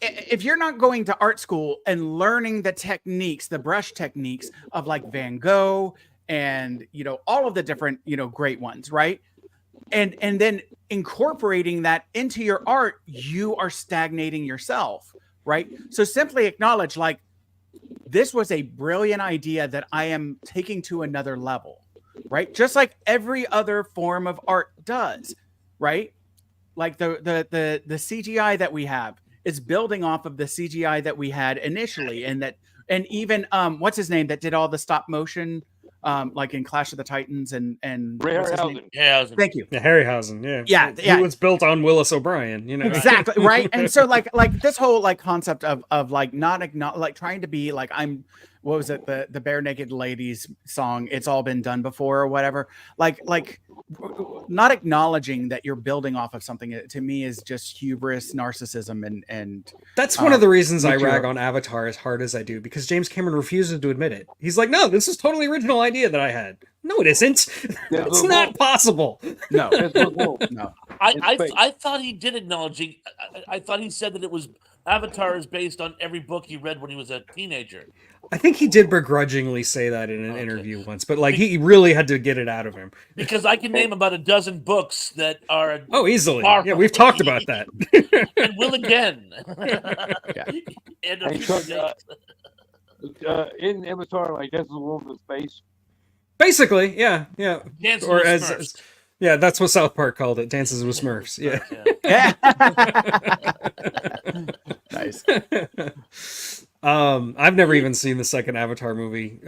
if you're not going to art school and learning the techniques, the brush techniques of like Van Gogh and all of the different great ones, right? And then incorporating that into your art, you are stagnating yourself, right? So simply acknowledge, like, this was a brilliant idea that I am taking to another level, right? Just like every other form of art does, right? Like the CGI that we have is building off of the CGI that we had initially, and even what's his name that did all the stop motion like in Clash of the Titans and Ray what's his name? Harryhausen. Yeah, Thank you. Yeah, Harryhausen, yeah. Yeah, yeah. Who was built on Willis O'Brien, you know. Exactly, right? And so like this whole like concept of like not like trying to be like what was it, the Bare Naked Ladies song, It's All Been Done Before or whatever, like not acknowledging that you're building off of something, to me is just hubris, narcissism, and That's one of the reasons I Nick rag Fury. on Avatar as hard as I do, because James Cameron refuses to admit it. He's like, no, this is totally original idea that I had. No, it isn't. It's not possible. no, That's the whole- no. I thought he did acknowledge. I thought he said that it was Avatar is based on every book he read when he was a teenager. I think he did begrudgingly say that in an Okay. interview once, but like he really had to get it out of him. Because I can name about a dozen books that are Oh, easily. Far Yeah, from- we've talked about that. and will again. Yeah. And a And future so, date. in Avatar, I guess, the woman from space. Basically, yeah. Dancing Or with as Smurfs. yeah, that's what South Park called it, Dances with Smurfs. Yeah. Yeah. Nice. I've never even seen the second Avatar movie.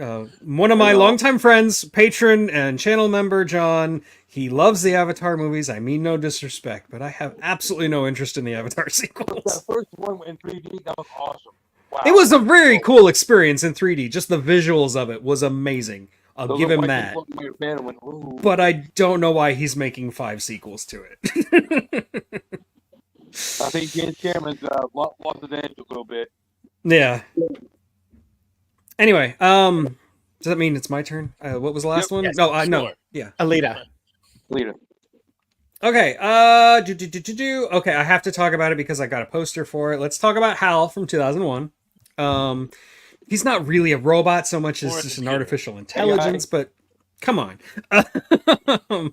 One of my longtime friends, patron and channel member, John, he loves the Avatar movies. I mean no disrespect, but I have absolutely no interest in the Avatar That sequels. first one in 3D, that was awesome. Wow. It was a very cool experience in 3D. Just the visuals of it was amazing. I'll Those give look him like that. the fucking fan and went, ooh. But I don't know why he's making 5 sequels to it. I think James Cameron's lost his edge a little bit. Yeah. Anyway, does that mean it's my turn? What was the last one? yes, No, I no. sure. Yeah. Alita. Leader. Okay. Okay, I have to talk about it because I got a poster for it. Let's talk about Hal from 2001. He's not really a robot so much as Or a just an computer. artificial intelligence, but come on. I'm a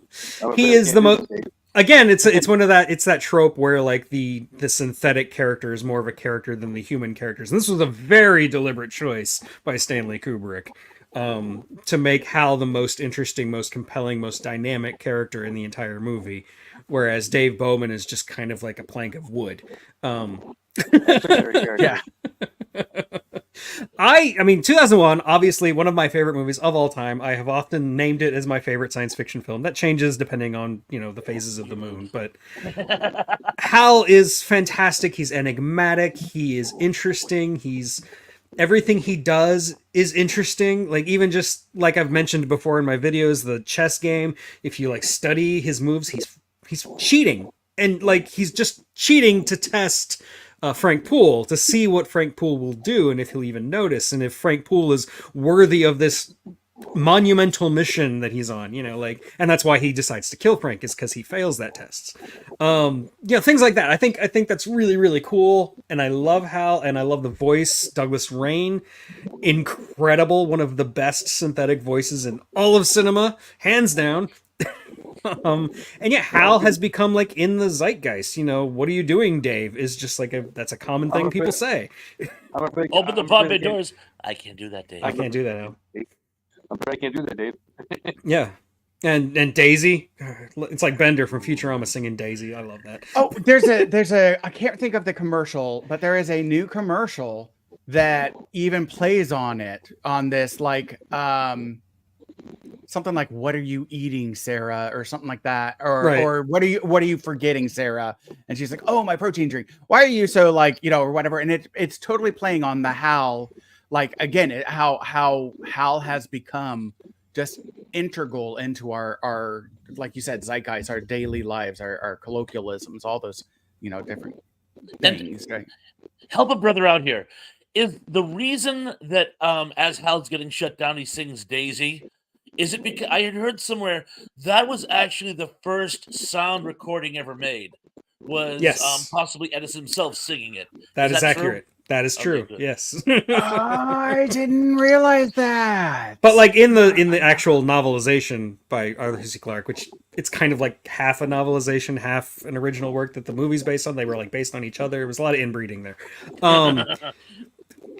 He fan. is Can't the do most. this, Dave. Again, it's one of that trope where like the synthetic character is more of a character than the human characters. And this was a very deliberate choice by Stanley Kubrick to make Hal the most interesting, most compelling, most dynamic character in the entire movie, whereas Dave Bowman is just kind of like a plank of wood. Secondary character. Yeah. I mean, 2001, obviously one of my favorite movies of all time. I have often named it as my favorite science fiction film. That changes depending on, the phases of the moon. But Hal is fantastic. He's enigmatic. He is interesting. Everything he does is interesting. Like, even just like I've mentioned before in my videos, the chess game, if you like study his moves, he's cheating. And like, he's just cheating to test Frank Poole, to see what Frank Poole will do and if he'll even notice, and if Frank Poole is worthy of this monumental mission that he's on, and that's why he decides to kill Frank, is because he fails that test. Things like that. I think that's really, really cool, and I love Hal, and I love the voice. Douglas Rain, incredible, one of the best synthetic voices in all of cinema, hands down. And yet Hal has become like in the zeitgeist. What are you doing, Dave? Is just like that's a common thing people say. I'm afraid, Open the I'm pod afraid bay I can't- doors. I can't do that, Dave. I can't do that now. I'm afraid I can't do that, Dave. Yeah. And Daisy, it's like Bender from Futurama singing Daisy. I love that. Oh, there's a I can't think of the commercial, but there is a new commercial that even plays on this, like something like, "What are you eating, Sarah?" or something like that, or Right. or what are you forgetting, Sarah? And she's like, "Oh, my protein drink. Why are you so like, or whatever?" And it's totally playing on the Hal, like again, how Hal has become just integral into our like you said, zeitgeist, our daily lives, our colloquialisms, all those different things. Right? Help a brother out here. Is the reason that as Hal's getting shut down, he sings Daisy? Is it because I had heard somewhere that was actually the first sound recording ever made? Was Yes. possibly Edison himself singing it? That is that true? accurate. That is Okay, true. good. Yes. I didn't realize that. But like in the actual novelization by Arthur C. Clarke, which it's kind of like half a novelization, half an original work that the movie's based on. They were like based on each other. There was a lot of inbreeding there.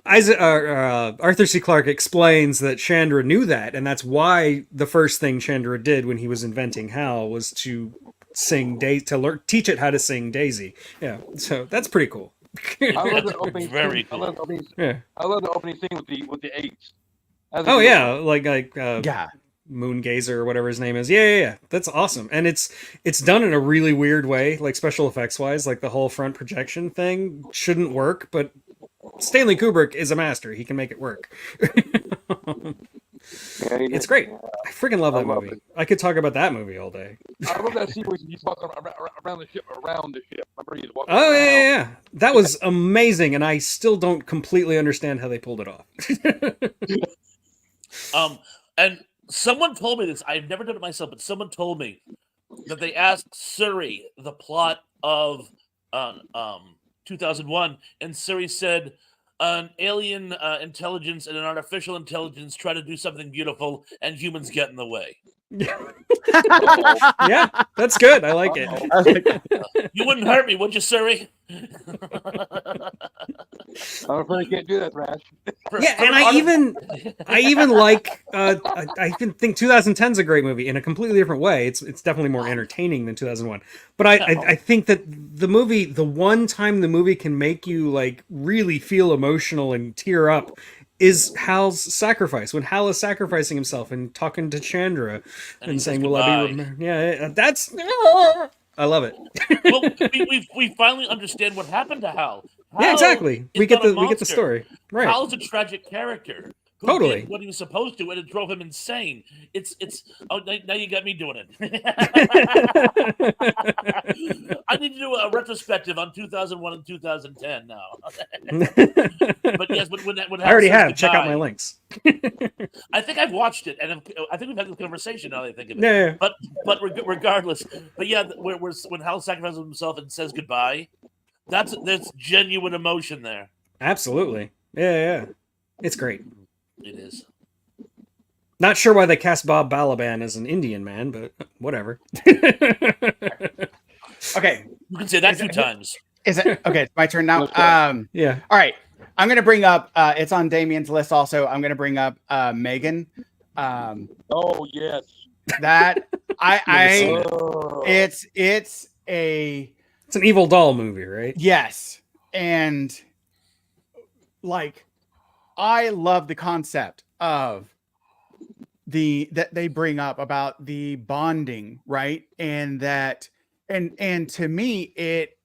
Arthur C. Clarke explains that Chandra knew that, and that's why the first thing Chandra did when he was inventing Hal was to sing teach it how to sing Daisy. Yeah, so that's pretty cool. I love the opening Very scene. I love the opening. Yeah. I love the opening scene with the apes. Oh yeah, like Yeah. Moongazer or whatever his name is. Yeah. That's awesome, and it's done in a really weird way, like special effects wise. Like the whole front projection thing shouldn't work, but Stanley Kubrick is a master. He can make it work. Yeah, he It's did. great. Yeah. I freaking love I that love movie. it. I could talk about that movie all day. I love that scene where he's walking around the ship. Remember, he's walking Oh around. yeah. That was amazing, and I still don't completely understand how they pulled it off. And someone told me this. I've never done it myself, but someone told me that they asked Suri the plot of 2001, and Suri said an alien intelligence and an artificial intelligence try to do something beautiful, and humans get in the way. Yeah, that's good. I like it. I like that. You wouldn't hurt me, would you, Suri? I'm afraid I can't do that, Thrash. Yeah, and I even like I even think 2010 is a great movie in a completely different way. It's definitely more entertaining than 2001. But I think that the one time the movie can make you like really feel emotional and tear up is Hal's sacrifice, when Hal is sacrificing himself and talking to Chandra he and says saying, "Will I be goodbye. remembered?" Yeah, that's I love it. Well, we finally understand what happened to Hal. Yeah, Hal exactly. is We get not a the monster. story. Right. Hal's a tragic character who Totally. did what he was supposed to, and it drove him insane. It's oh, now you got me doing it. I need to do a retrospective on 2001 and 2010 now. But yes, when I already Hal says have. Check out my goodbye, links. I think I've watched it, and I think we've had this conversation now that I think of it. Yeah. But regardless, but yeah, when Hal sacrifices himself and says goodbye, that's genuine emotion there. Absolutely. Yeah. It's great. It is. Not sure why they cast Bob Balaban as an Indian man, but whatever. Okay. You can say that Is two it- times. Is it okay? It's my turn now. Okay. Yeah. All right. I'm gonna bring up. It's on Damien's list. Also, I'm gonna bring up Megan. Oh yes. That seen it. Oh. it's It's an evil doll movie, right? yes, and like I love the concept of that they bring up about the bonding, right? And that and to me it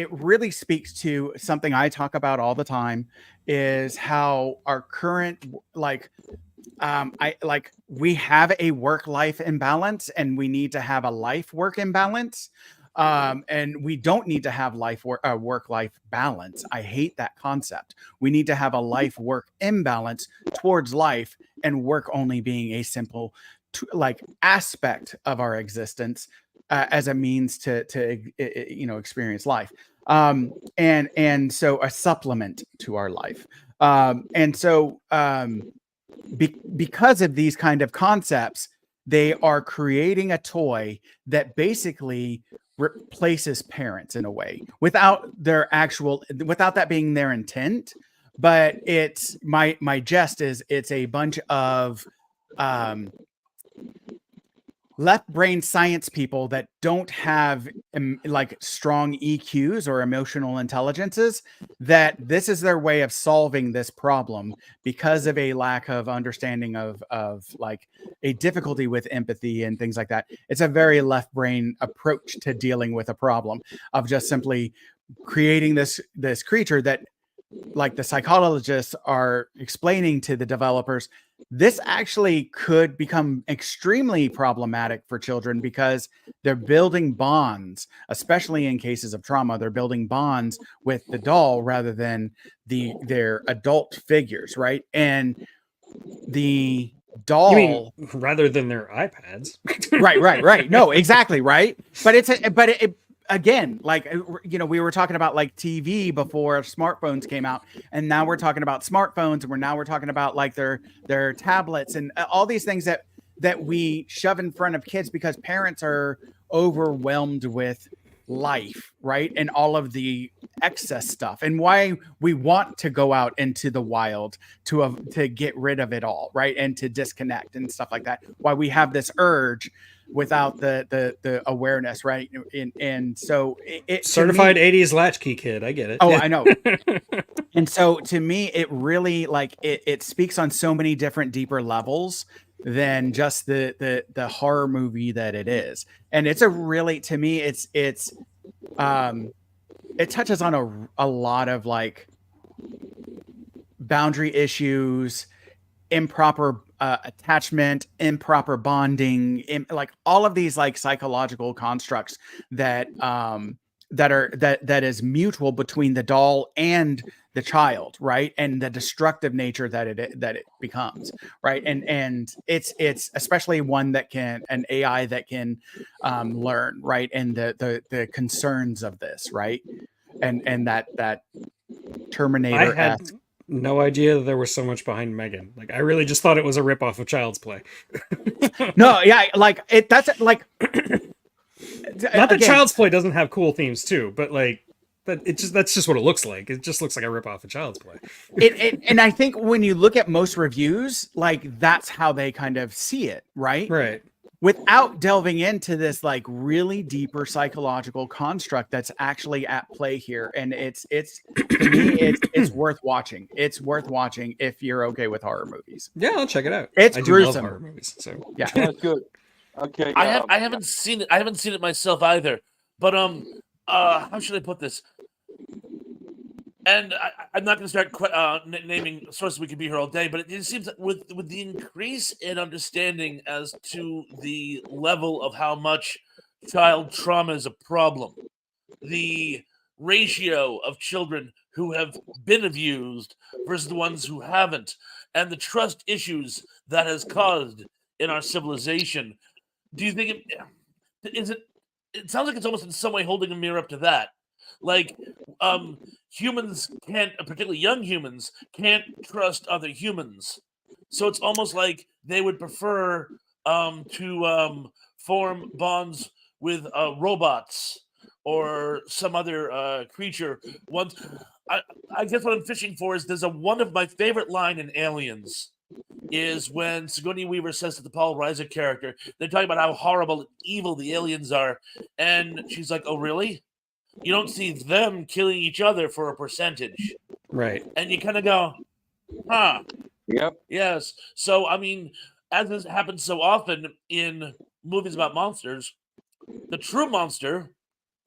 really speaks to something I talk about all the time, is how our current we have a work-life imbalance and we need to have a life-work imbalance. And we don't need to have work-life balance. I hate that concept. We need to have a life-work imbalance towards life, and work only being a simple aspect of our existence as a means to experience life. And so a supplement to our life. Because of these kind of concepts, they are creating a toy that basically replaces parents in a way without that being their intent. But it's my jest is it's a bunch of left brain science people that don't have strong EQs or emotional intelligences, that this is their way of solving this problem because of a lack of understanding of like a difficulty with empathy and things like that. It's a very left brain approach to dealing with a problem of just simply creating this creature that, like the psychologists are explaining to the developers, this actually could become extremely problematic for children because they're building bonds, especially in cases of trauma. They're building bonds with the doll rather than their adult figures, right? And the doll, You mean rather than their iPads? right. No, exactly, right. But it again, like, we were talking about like TV before smartphones came out, and now we're talking about smartphones, and we're talking about like their tablets and all these things that we shove in front of kids because parents are overwhelmed with life, right? And all of the excess stuff, and why we want to go out into the wild to get rid of it all, right? And to disconnect and stuff like that. Why we have this urge without the awareness, right? And so it Certified 80s latchkey kid. I get it. Oh, I know. And so to me, it really like it speaks on so many different deeper levels than just the horror movie that it is. And it's a really, to me, it touches on a lot of like boundary issues, improper attachment, improper bonding, like all of these like psychological constructs that that is mutual between the doll and the child, right? And the destructive nature that it becomes, right? And it's especially one that can, an AI that can learn, right? And the concerns of this, right? And that Terminator. I had no idea that there was so much behind Megan. Like, I really just thought it was a ripoff of Child's Play. No, yeah, like it. That's like. Not that Child's Play doesn't have cool themes too, but like, that's just what it looks like. It just looks like a ripoff of Child's Play. And I think when you look at most reviews, like that's how they kind of see it, right? Right. Without delving into this like really deeper psychological construct that's actually at play here. And it's to me, it's worth watching. It's worth watching if you're okay with horror movies. Yeah, I'll check it out. It's I gruesome. do love horror movies, so yeah. That's good. Okay. I haven't seen it. I haven't seen it myself either. But how should I put this? And I'm not going to start naming sources. We could be here all day, but it seems that with the increase in understanding as to the level of how much child trauma is a problem, the ratio of children who have been abused versus the ones who haven't, and the trust issues that has caused in our civilization, do you think it sounds like it's almost in some way holding a mirror up to that? Like, humans can't, particularly young humans, can't trust other humans. So it's almost like they would prefer to form bonds with robots or some other creature. I guess what I'm fishing for is there's one of my favorite line in Aliens is when Sigourney Weaver says to the Paul Reiser character, they're talking about how horrible and evil the aliens are. And she's like, oh, really? You don't see them killing each other for a percentage. Right. And you kind of go, huh. Yep. Yes. So, I mean, as this happens so often in movies about monsters, the true monster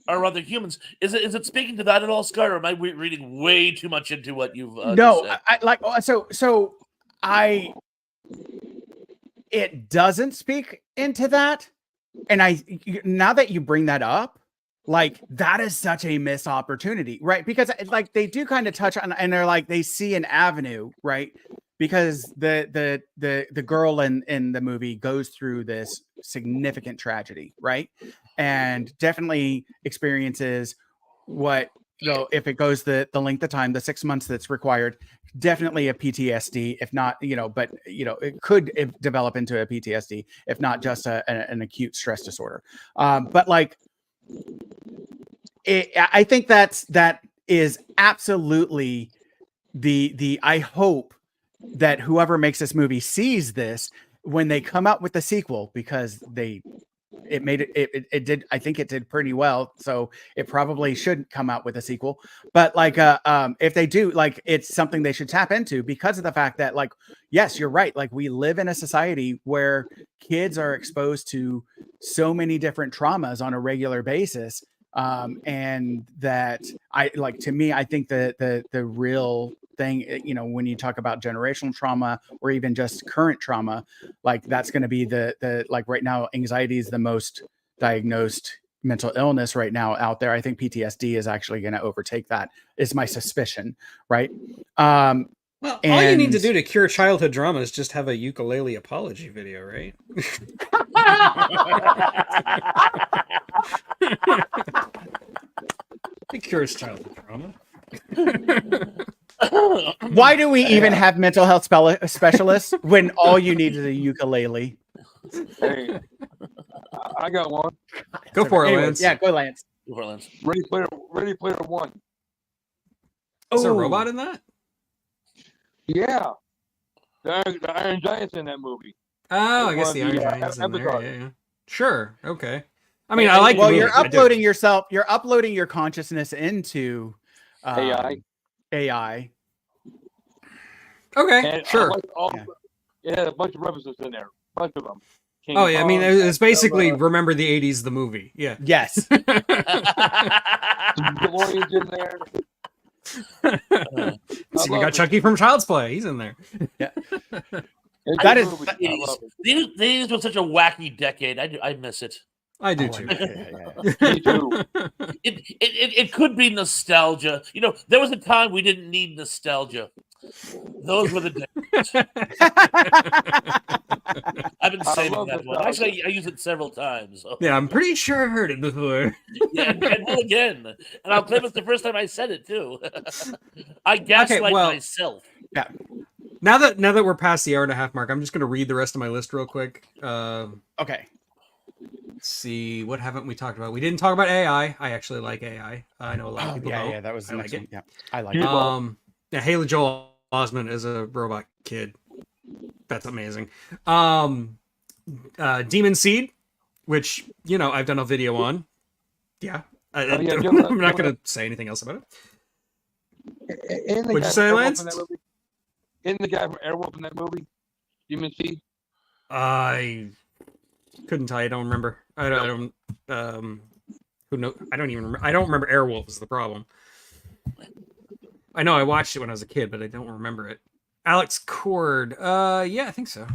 are other humans. Is it speaking to that at all, Scar, or am I reading way too much into what you've No, just said? It doesn't speak into that. And now that you bring that up, like that is such a missed opportunity, right? Because like they do kind of touch on, and they're like, they see an avenue, right? Because the girl in the movie goes through this significant tragedy, right? And definitely experiences what, you know, if it goes the length of time, the 6 months that's required, definitely a PTSD, if not, you know, but, you know, it could develop into a PTSD, if not just an acute stress disorder. But like, I think that is absolutely I hope that whoever makes this movie sees this when they come out with the sequel, because it did, I think it did pretty well, so it probably should come out with a sequel. But like if they do, like it's something they should tap into, because of the fact that, like, yes, you're right, like we live in a society where kids are exposed to so many different traumas on a regular basis, and that to me, I think the real thing, you know, when you talk about generational trauma or even just current trauma, like that's going to be the like right now, anxiety is the most diagnosed mental illness right now out there. I think PTSD is actually going to overtake that, is my suspicion, right? Well, all you need to do to cure childhood drama is just have a ukulele apology video, right? It cures childhood trauma. Why do we even have mental health specialists when all you need is a ukulele? Hey, I got one. Go for it, Anyway, Lance. Yeah, go Lance. New Orleans. Ready Player One. Is there a Oh. robot in that? Yeah, the Iron Giant's in that movie. Oh, I It guess was the Iron the, Giant's in there. Avatar. Yeah. Sure. Okay. I mean, I like Well, the movie. you're I do. uploading yourself. You're uploading your consciousness into AI. AI. Okay. And Sure. Yeah. It had a bunch of references in there. A bunch of them. King Oh yeah, I mean, Kong, it's basically Godzilla, remember the '80s, the movie. Yeah. Yes. DeLorean's in there. So we got Chucky from Child's Play. He's in there. It's That a is- movie. The I 80s. love it. The 80s was such a wacky decade. I miss it. I do Oh, too. yeah. Me too. It could be nostalgia. You know, there was a time we didn't need nostalgia. Those were the days. I've been I saving love that one. nostalgia. Actually, I use it several times. So. Yeah, I'm pretty sure I've heard it before. Yeah, and will again. And I'll claim it's the first time I said it too. I gaslight well- myself. Now that we're past the hour and a half mark, I'm just gonna read the rest of my list real quick. Okay. Let's see, what haven't we talked about? We didn't talk about AI. I actually like AI. I know a lot of people don't. Yeah, that was the I next like one. it. Yeah, I like it. Yeah. Yeah, Haley Joel Osment is a robot kid. That's amazing. Demon Seed, which I've done a video on. Yeah, yeah, I'm not gonna say anything else about it. Isn't the What'd you guy say, from Airwolf Lance? in that movie? Isn't the guy from Airwolf in that movie? Demon Seed? I couldn't tell you. I don't remember. I don't. Who know? I don't even remember. I don't remember Airwolf is the problem. I know I watched it when I was a kid, but I don't remember it. Alex Cord. Yeah, I think so.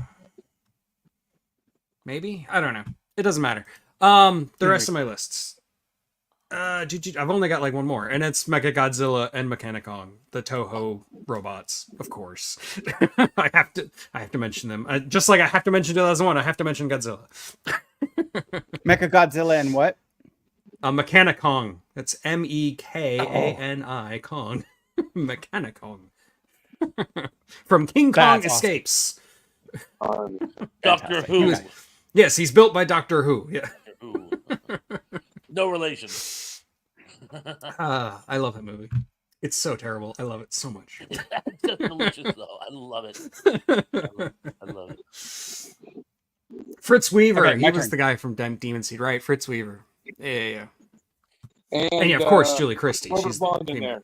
Maybe, I don't know. It doesn't matter. The rest of my lists. I've only got like one more, and it's Mechagodzilla and Mechanicon, the Toho robots, of course. I have to mention them. Just like I have to mention 2001, I have to mention Godzilla. Mechagodzilla and what? Mechanicon. That's Mekani Kong. Mechanicon. From King Kong That's awesome. Escapes. Doctor Fantastic. Who. Okay. Yes, he's built by Doctor Who. Yeah. Who. No relation. I love that movie. It's so terrible. I love it so much. It's just delicious though. I love it. I love it. Fritz Weaver. Okay, He my was turn. the guy from Demon Seed, right? Fritz Weaver. Yeah. And yeah, of course, Julie Christie. Robert She's Vaughn's in there.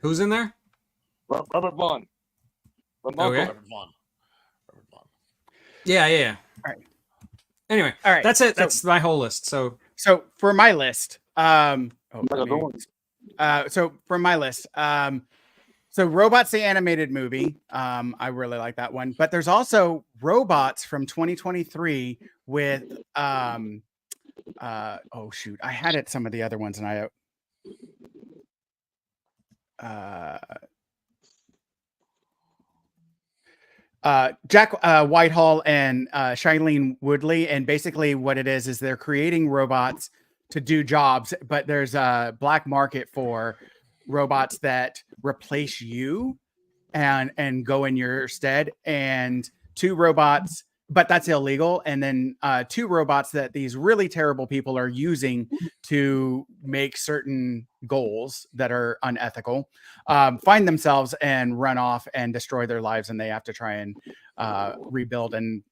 Who's in there? Robert Vaughn. From Okay. Uncle. Robert Vaughn. Robert Vaughn. Yeah. All right. Anyway, All right. that's it. So- That's my whole list. So So for my list, Another let me- one. so for my list, so Robots the animated movie, I really like that one. But there's also Robots from 2023 with oh shoot, I had it some of the other ones and Jack Whitehall and Shailene Woodley, and basically what it is they're creating robots to do jobs, but there's a black market for robots that replace you and go in your stead, and two robots, but that's illegal, and then two robots that these really terrible people are using to make certain goals that are unethical, find themselves and run off and destroy their lives, and they have to try and rebuild and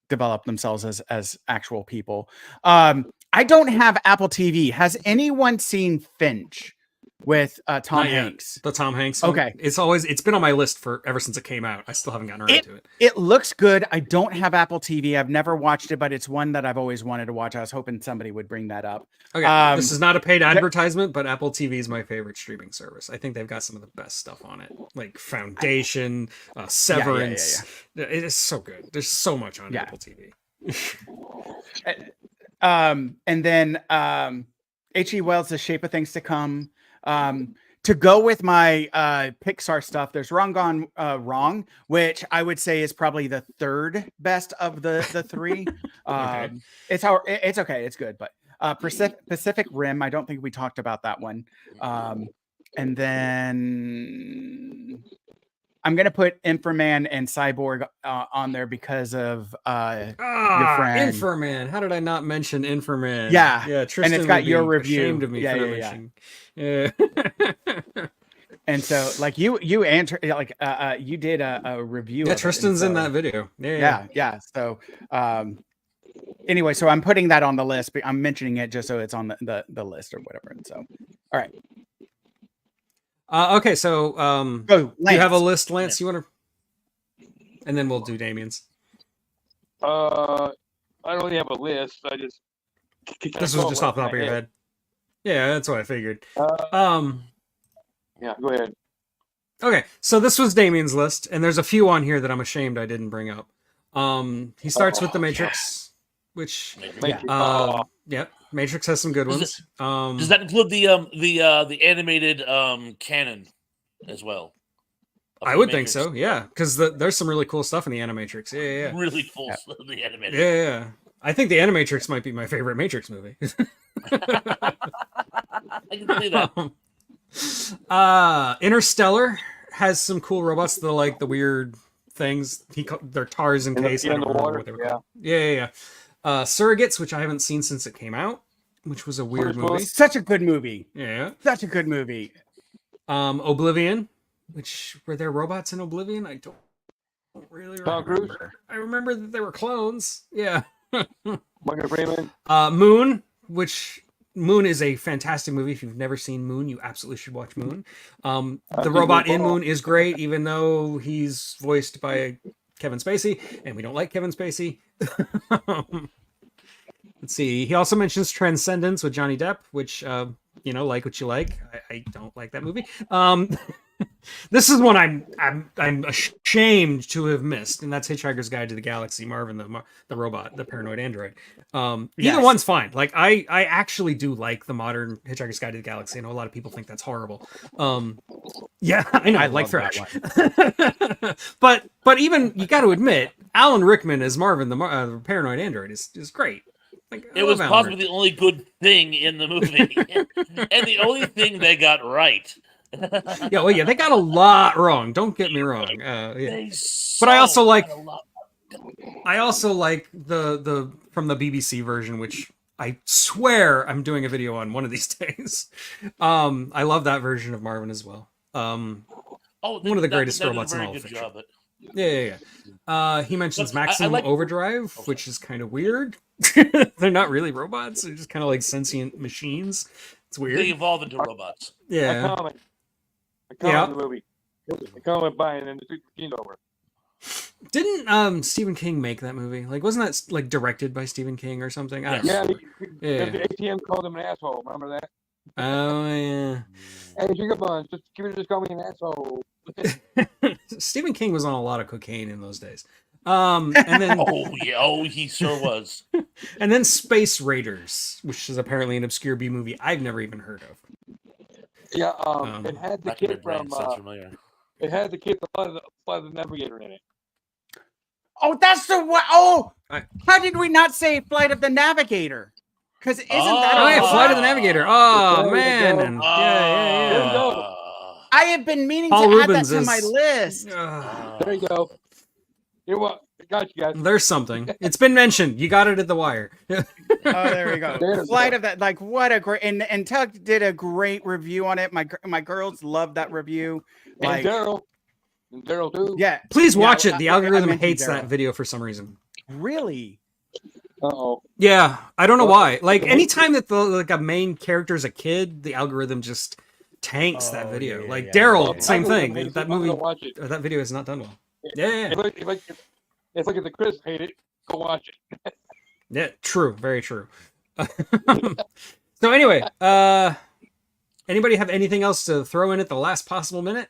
develop themselves as actual people. I don't have Apple TV. Has anyone seen Finch with Tom Not yet. Hanks? The Tom Hanks one. Okay. It's been on my list for ever since it came out. I still haven't gotten around to it. It looks good. I don't have Apple TV. I've never watched it, but it's one that I've always wanted to watch. I was hoping somebody would bring that up. Okay, this is not a paid advertisement, but Apple TV is my favorite streaming service. I think they've got some of the best stuff on it, like Foundation, Severance. It is so good. There's so much on Yeah. Apple TV. And then H.G. Wells' The Shape of Things to Come. To go with my Pixar stuff, there's Wrong Gone Wrong, which I would say is probably the third best of the three. Okay. It's okay, it's good, but Pacific Rim, I don't think we talked about that one. And then I'm gonna put Inframan and Cyborg on there because of your friend. Inframan. How did I not mention Inframan? Yeah. Yeah, And Tristan it's got would be your review. ashamed of me Yeah, for not yeah, mentioning. Yeah. And so, like you answer, like you did a review. Yeah, of it, Tristan's and in so- that video. Yeah. So, anyway, so I'm putting that on the list, but I'm mentioning it just so it's on the list or whatever. And so, all right, Okay, so go. do you have a Lance. list, Lance? You want to? And then we'll do Damien's. I don't really have a list. I just. This was just off the top of your head. Yeah, that's what I figured. Yeah, go ahead. Okay, so this was Damien's list, and there's a few on here that I'm ashamed I didn't bring up. He starts with The Matrix, which Matrix has some good ones. Does that include the animated canon as well? I would think so, yeah, because there's some really cool stuff in the Animatrix. Yeah. Really cool stuff in the animated. Yeah. I think the Animatrix might be my favorite Matrix movie. I can see that. Interstellar has some cool robots that are like the weird things. They're TARS in case. I don't remember what they were called. Yeah. Surrogates, which I haven't seen since it came out, which was a weird movie. Such a good movie. Yeah. Such a good movie. Oblivion, which were there robots in Oblivion? I don't really remember. I remember that they were clones. Yeah. Morgan Freeman. Moon, which Moon is a fantastic movie. If you've never seen Moon, you absolutely should watch Moon. The robot in Moon is great, even though he's voiced by Kevin Spacey, and we don't like Kevin Spacey. Let's see. He also mentions Transcendence with Johnny Depp, which like what you like. I don't like that movie. This is one I'm ashamed to have missed, and that's Hitchhiker's Guide to the Galaxy. Marvin, the robot, the paranoid android. Either one's fine. Like I actually do like the modern Hitchhiker's Guide to the Galaxy. I know a lot of people think that's horrible. Yeah, I know. I like Thrash. but even you got to admit, Alan Rickman as Marvin, the paranoid android, is great. Like, it was possibly the only good thing in the movie, and the only thing they got right. Yeah, they got a lot wrong. Don't get me wrong. But I also like the from the BBC version, which I swear I'm doing a video on one of these days. I love that version of Marvin as well. One of the greatest robots in all of fiction. Yeah. He mentions Maximum Overdrive, which is kind of weird. They're not really robots; they're just kind of like sentient machines. It's weird. They evolve into robots. Yeah. I comment the movie. I comment by and then the machine over. Didn't Stephen King make that movie? Like, wasn't that like directed by Stephen King or something? I don't know. Yeah. The ATM called him an asshole. Remember that? Oh yeah. Hey, Sugar Buns, just call me an asshole. Stephen King was on a lot of cocaine in those days. And then he sure was. And then Space Raiders, which is apparently an obscure B movie I've never even heard of. Yeah, it had the kid from. It had the kid from Flight of the Navigator in it. Oh, that's the one. Oh, how did we not say Flight of the Navigator? Because isn't that Flight of the Navigator? Oh man, yeah. I have been meaning Paul to Rubens add that to my list. There you go. You what? Got you guys. There's something. It's been mentioned. You got it at the wire. Oh, there we go. Flight of that. Like, what a great and Tuck did a great review on it. My girls loved that review. Like, and Daryl too. Yeah. Please watch it. The algorithm hates that video for some reason. Really? Uh-oh. Yeah, I don't know why. Like anytime that a main character is a kid, the algorithm just tanks that video. Like Daryl, same thing. That movie, that video is not done well. Yeah. It's like if the Chris hate it, go watch it. Yeah, true, very true. So anyway, anybody have anything else to throw in at the last possible minute?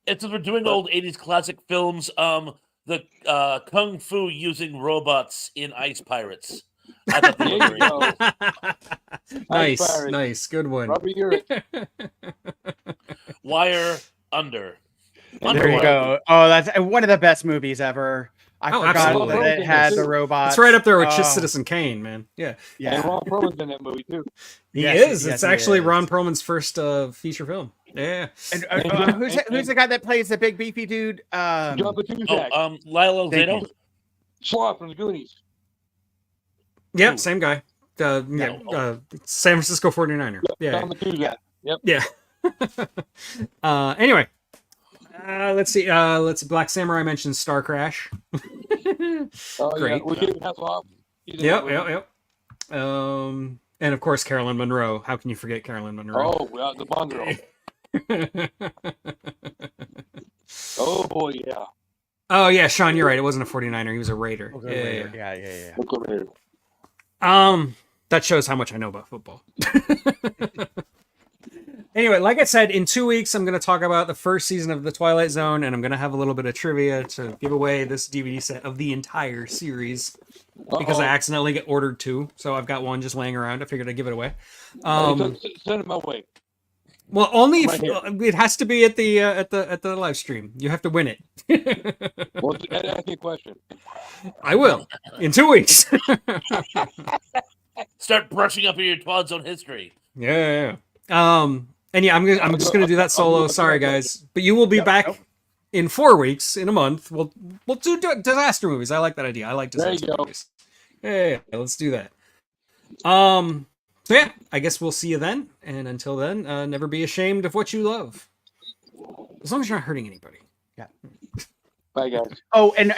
It's we're doing old 80s classic films. The Kung Fu using robots in Ice Pirates. I thought they were great. Nice, good one. Wire Under. There you go. Oh, that's one of the best movies ever. I forgot absolutely. that it had the robots. It's right up there with Citizen Kane, man. Yeah. And Ron Perlman's in that movie too. He is. It's actually Ron Perlman's first feature film. Yeah. And who's the guy that plays the big beefy dude? John Petruszak, Lilo Thank Zeno. you. Sloth from the Goonies. Yep, Ooh. same guy. San Francisco 49er. Yeah. John Petruszak. Yep. Yeah. Anyway. Let's see. Black Samurai mentioned Star Crash. Oh, Great. yeah. We gave Hasselhoff. He's in Yep, that yep, yep. And of course, Carolyn Monroe. How can you forget Carolyn movie. Monroe? Oh, well, the Bond girl. Oh, boy, yeah. Oh, yeah, Sean, you're right. It wasn't a 49er. He was a Raider. Yeah. Look over here. That shows how much I know about football. Anyway, like I said, in 2 weeks, I'm going to talk about the first season of The Twilight Zone, and I'm going to have a little bit of trivia to give away this DVD set of the entire series, because I accidentally get ordered two, so I've got one just laying around. I figured I'd give it away. Send it my way. Well, only if Right here. it has to be at the live stream. You have to win it. Well, ask me a question. I will in 2 weeks. Start brushing up on your Twilight Zone history. Yeah. And yeah, I'm just gonna do that solo. Sorry, guys, but you will be back in 4 weeks, in a month. We'll do disaster movies. I like that idea. I like There you disaster go. movies. Yeah, let's do that. So yeah, I guess we'll see you then. And until then, never be ashamed of what you love, as long as you're not hurting anybody. Bye, guys. Oh, and